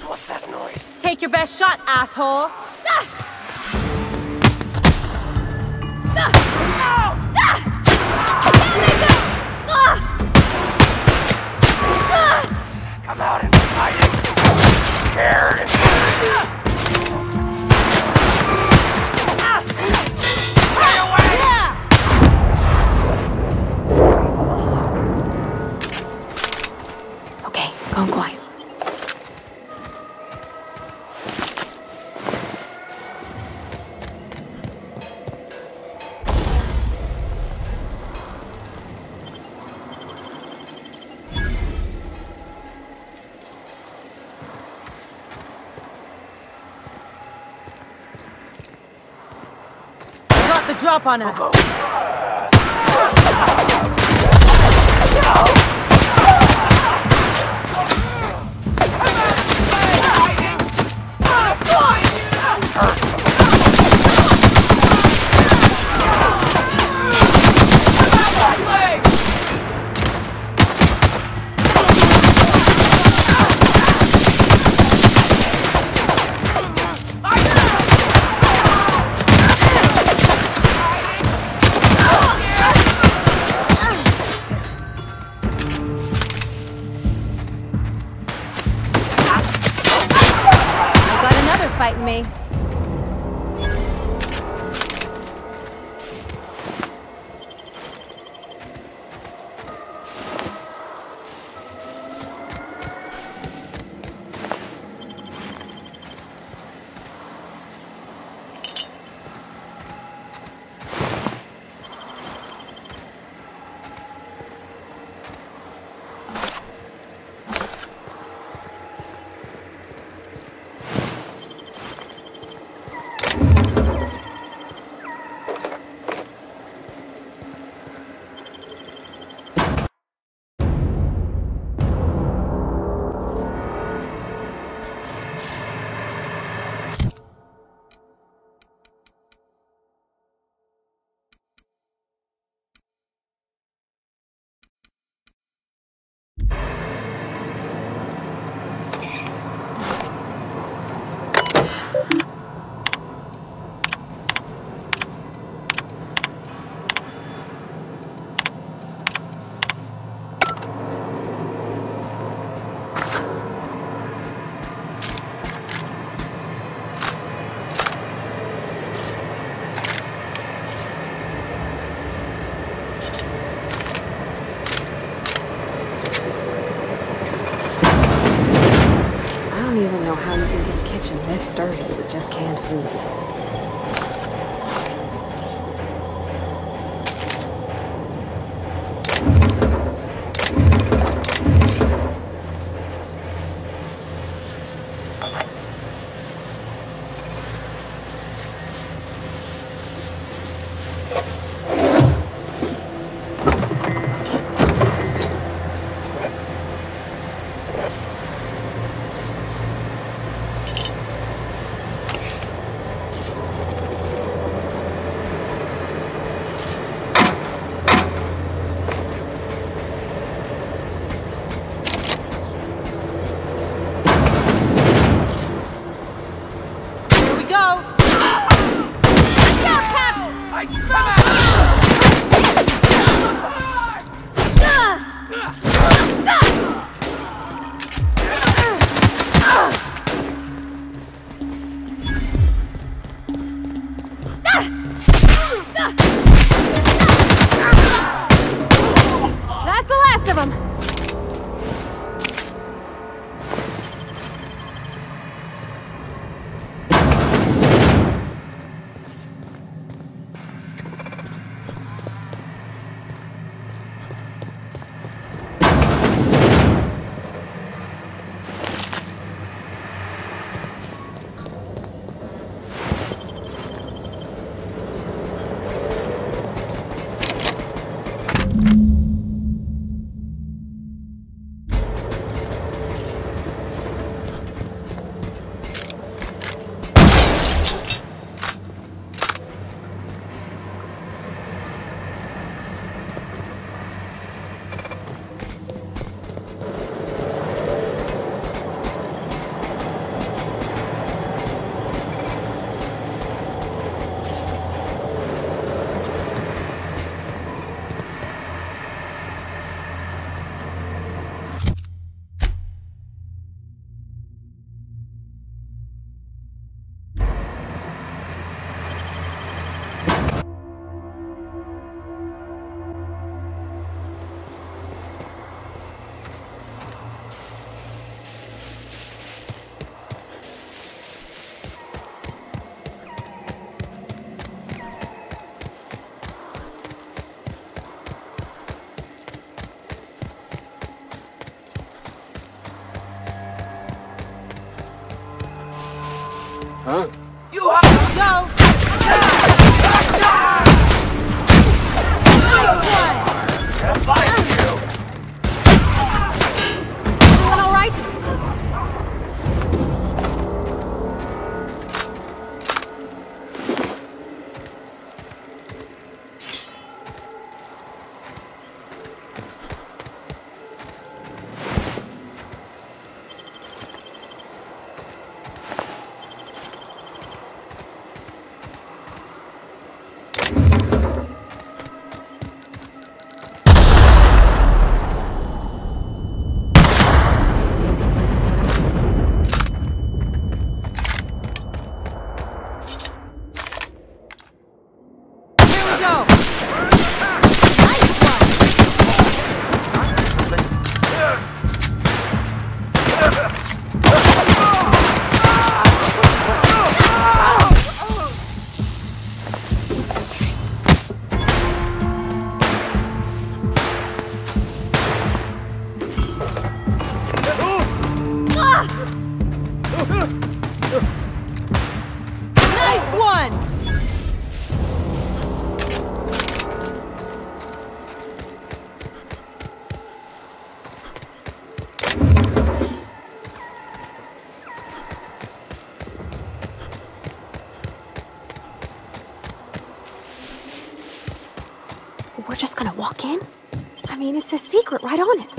What's that noise? Take your best shot, asshole! Come out and fight it. Scared and Stay away! Okay, going quiet. Got the drop on us. Fighting me. I don't even know how you can get a kitchen this dirty with just canned food. That's the last of them! Huh? You have to go! All right? Nice one! We're just gonna walk in? I mean, it's a secret right on it.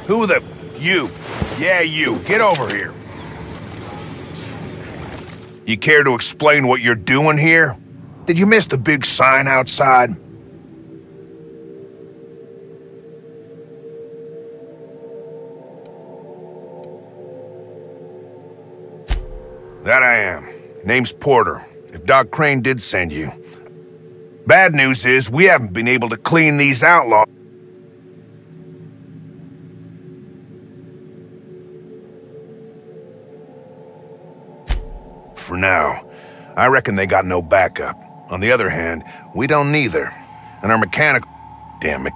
Who the... You. Yeah, you. Get over here. You care to explain what you're doing here? Did you miss the big sign outside? That I am. Name's Porter. If Doc Crane did send you. Bad news is, we haven't been able to clean these outlaws. For now. I reckon they got no backup. On the other hand, we don't neither. And our mechanical... Damn it.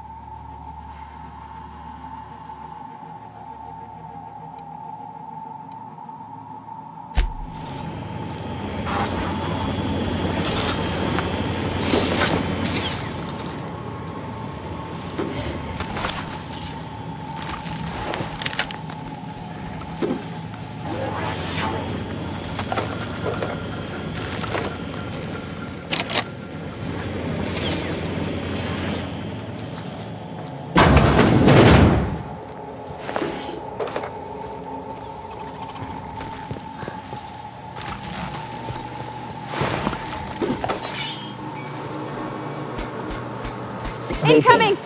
Incoming!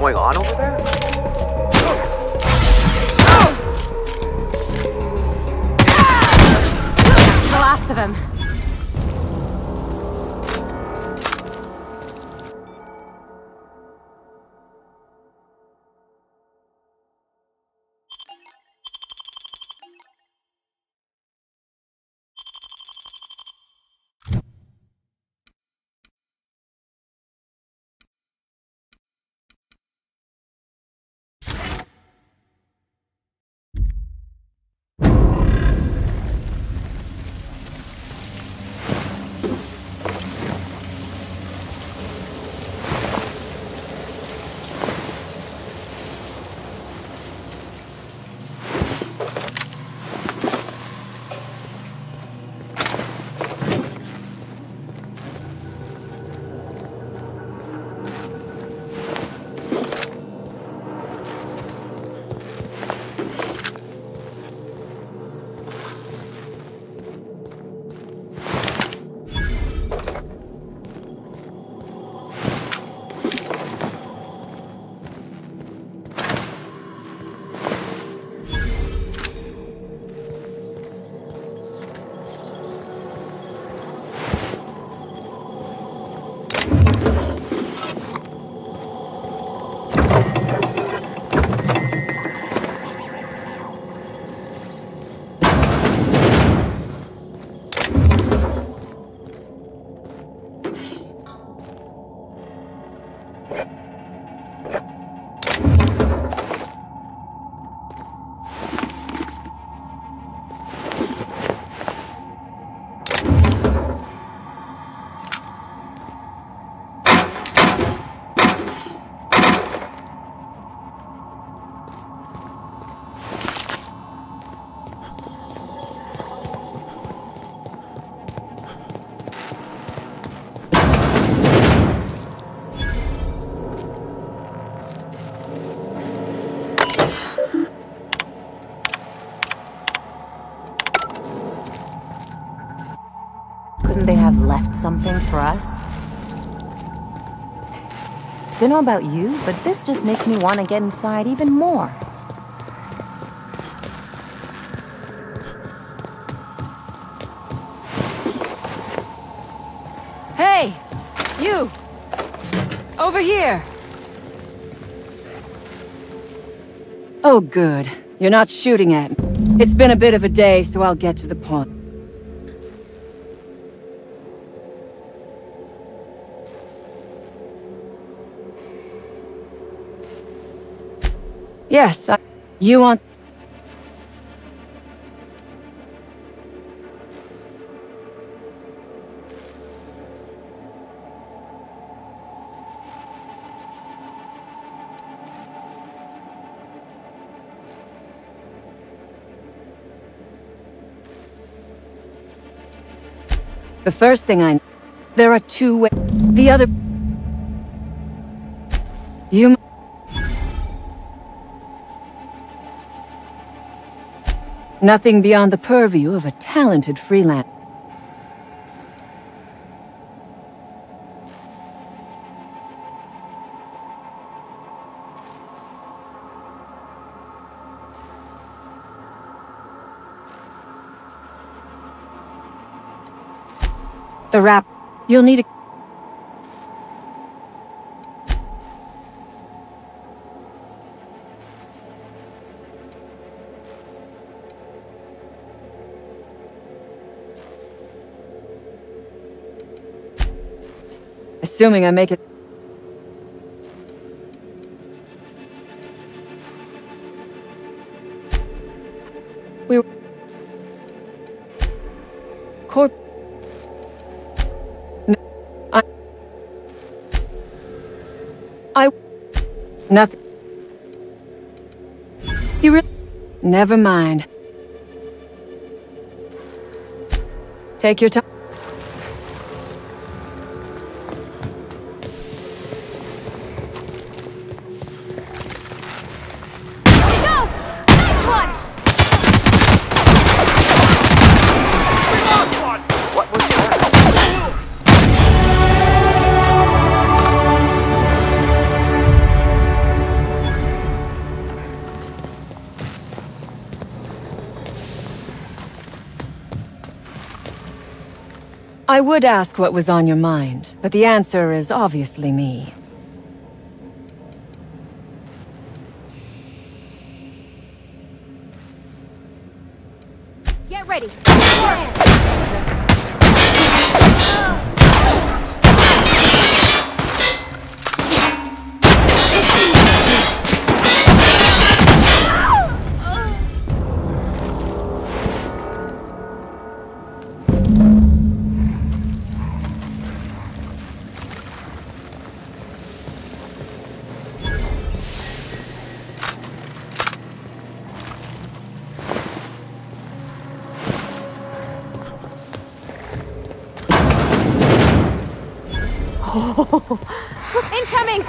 going on over there? The last of him. Couldn't they have left something for us? Don't know about you, but this just makes me want to get inside even more. Hey! You! Over here! Oh, good. You're not shooting at me. It's been a bit of a day, so I'll get to the point. Yes, you want... The first thing I... There are two ways. The other... You... Nothing beyond the purview of a talented freelance. The wrap. You'll need a... Assuming I make it... We... Corp... Nothing. You really... Never mind. Take your time. I would ask what was on your mind, but the answer is obviously me. Get ready. Incoming!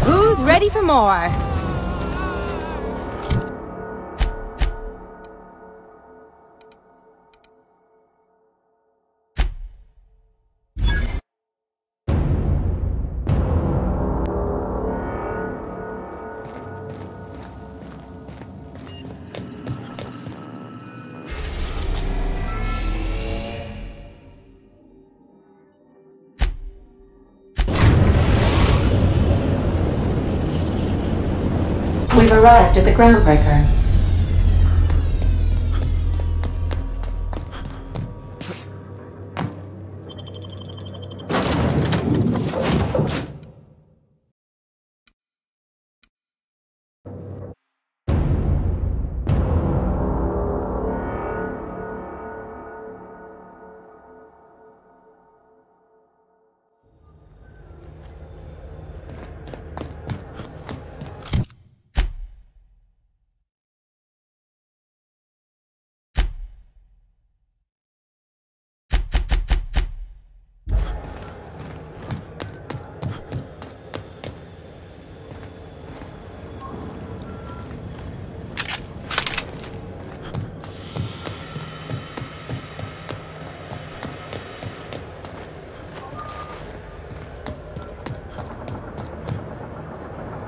Who's ready for more? We've arrived at the groundbreaker.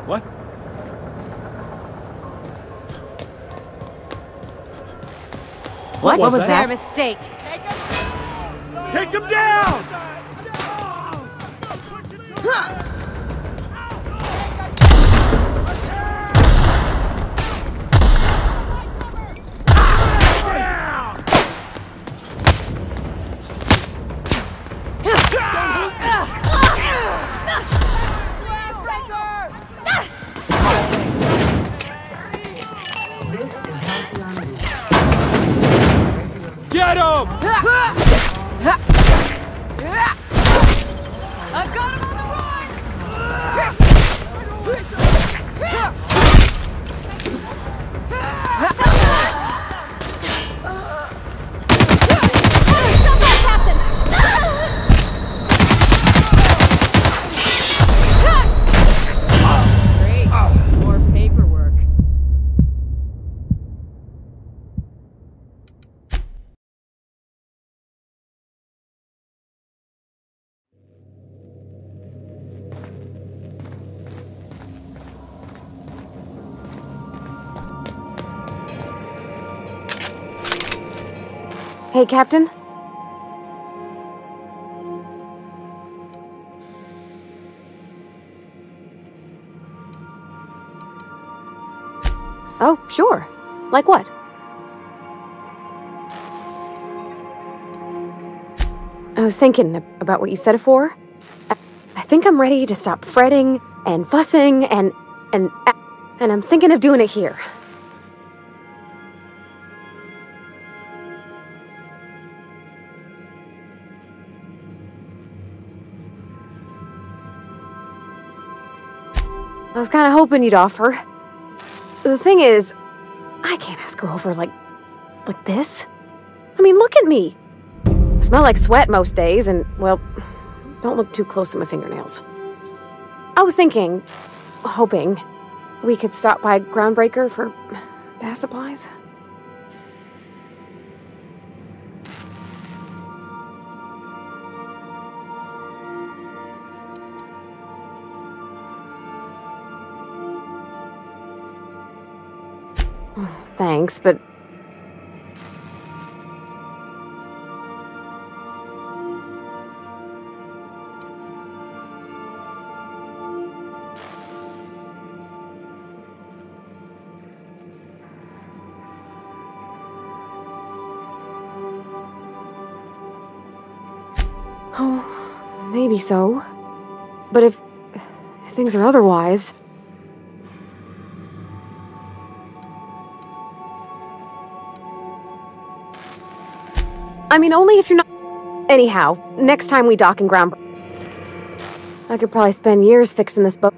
What? What was that? Their mistake. Take him down! Get him! I've got him on the run! Stop that, Captain! Great. More paperwork. Hey, Captain? Oh, sure. Like what? I was thinking about what you said before. I think I'm ready to stop fretting and fussing and I'm thinking of doing it here. I was kind of hoping you'd offer. The thing is, I can't ask her over like this. I mean, look at me. I smell like sweat most days and, well, don't look too close at my fingernails. I was hoping, we could stop by Groundbreaker for bath supplies. Thanks, but... Oh, maybe so. But if things are otherwise... I mean, only if you're not... Anyhow, next time we dock in Groundbreaker... I could probably spend years fixing this boat.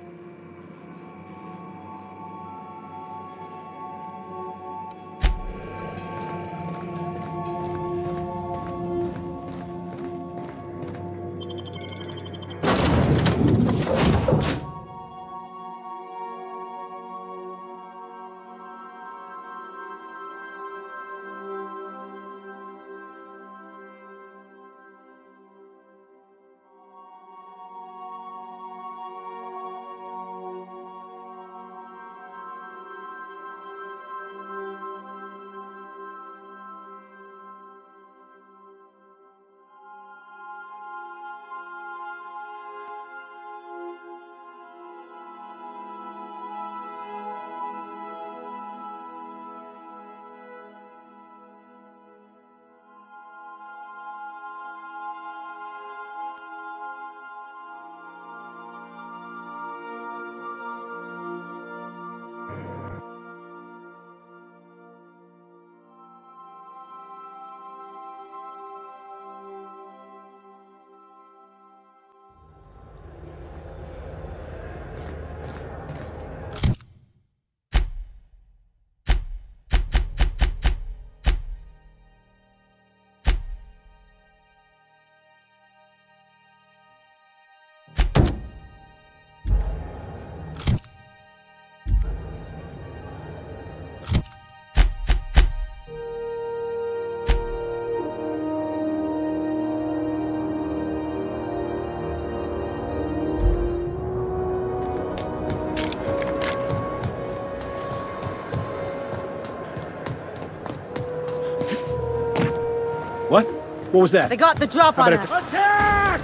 What? What was that? They got the drop on us. Attack!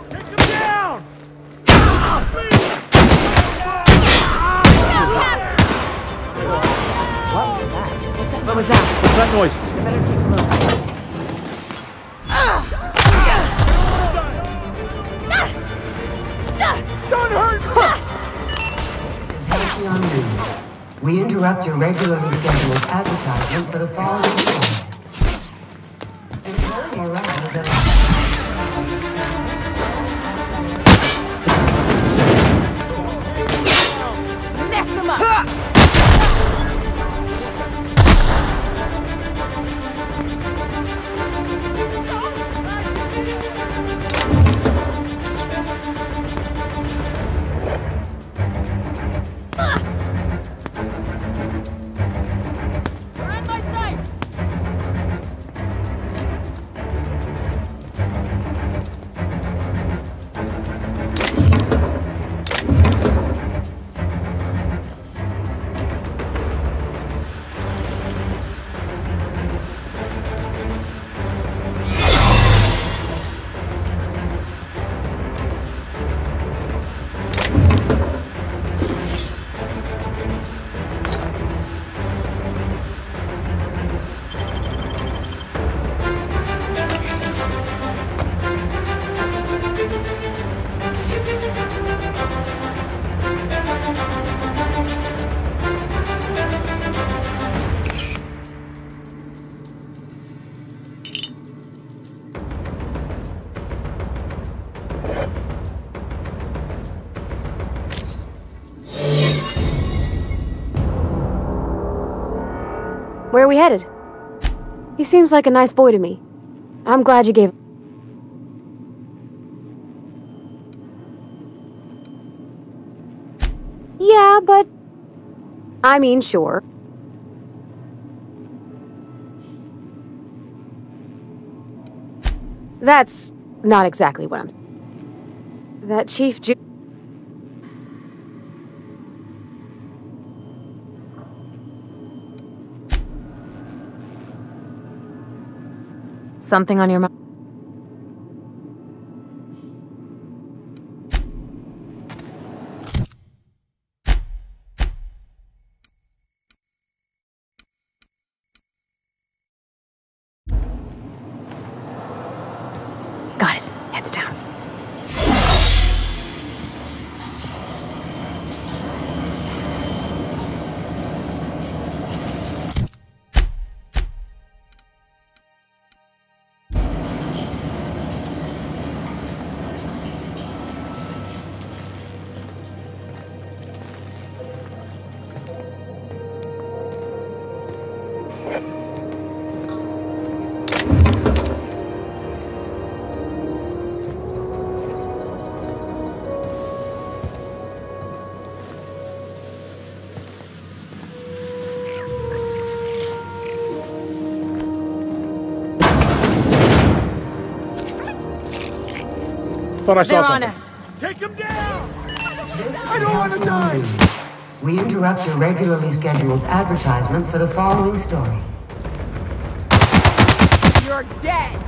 Take him down! What was that? What's that noise? I better take a look. Don't hurt! Halcyon News. We interrupt your regularly scheduled advertisement for the following show. Mess him up! Where are we headed? He seems like a nice boy to me. I'm glad you gave... Yeah, but... I mean, sure. That's not exactly what I'm... That Chief Ju... Something on your mind? Got it. Heads down. Thought I saw They're something. on us. Take him down! I don't want to die! We interrupt your regularly scheduled advertisement for the following story. You're dead!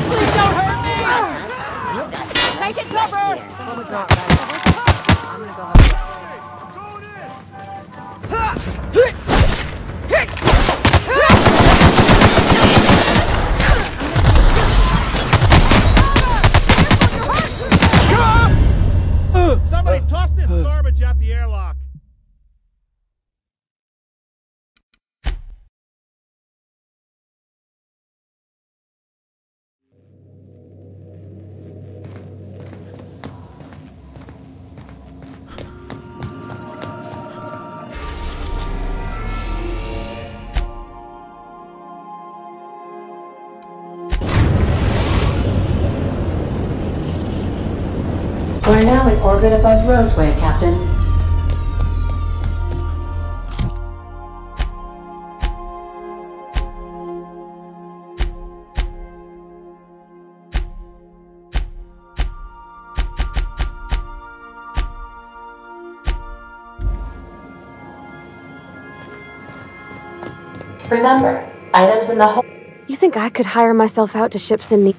Please don't hurt me! Take it, cover! What was that? I'm gonna go home. Somebody toss this garbage out the airlock! We're now in orbit above Roseway, Captain. Remember, items in the hole. You think I could hire myself out to ships in need?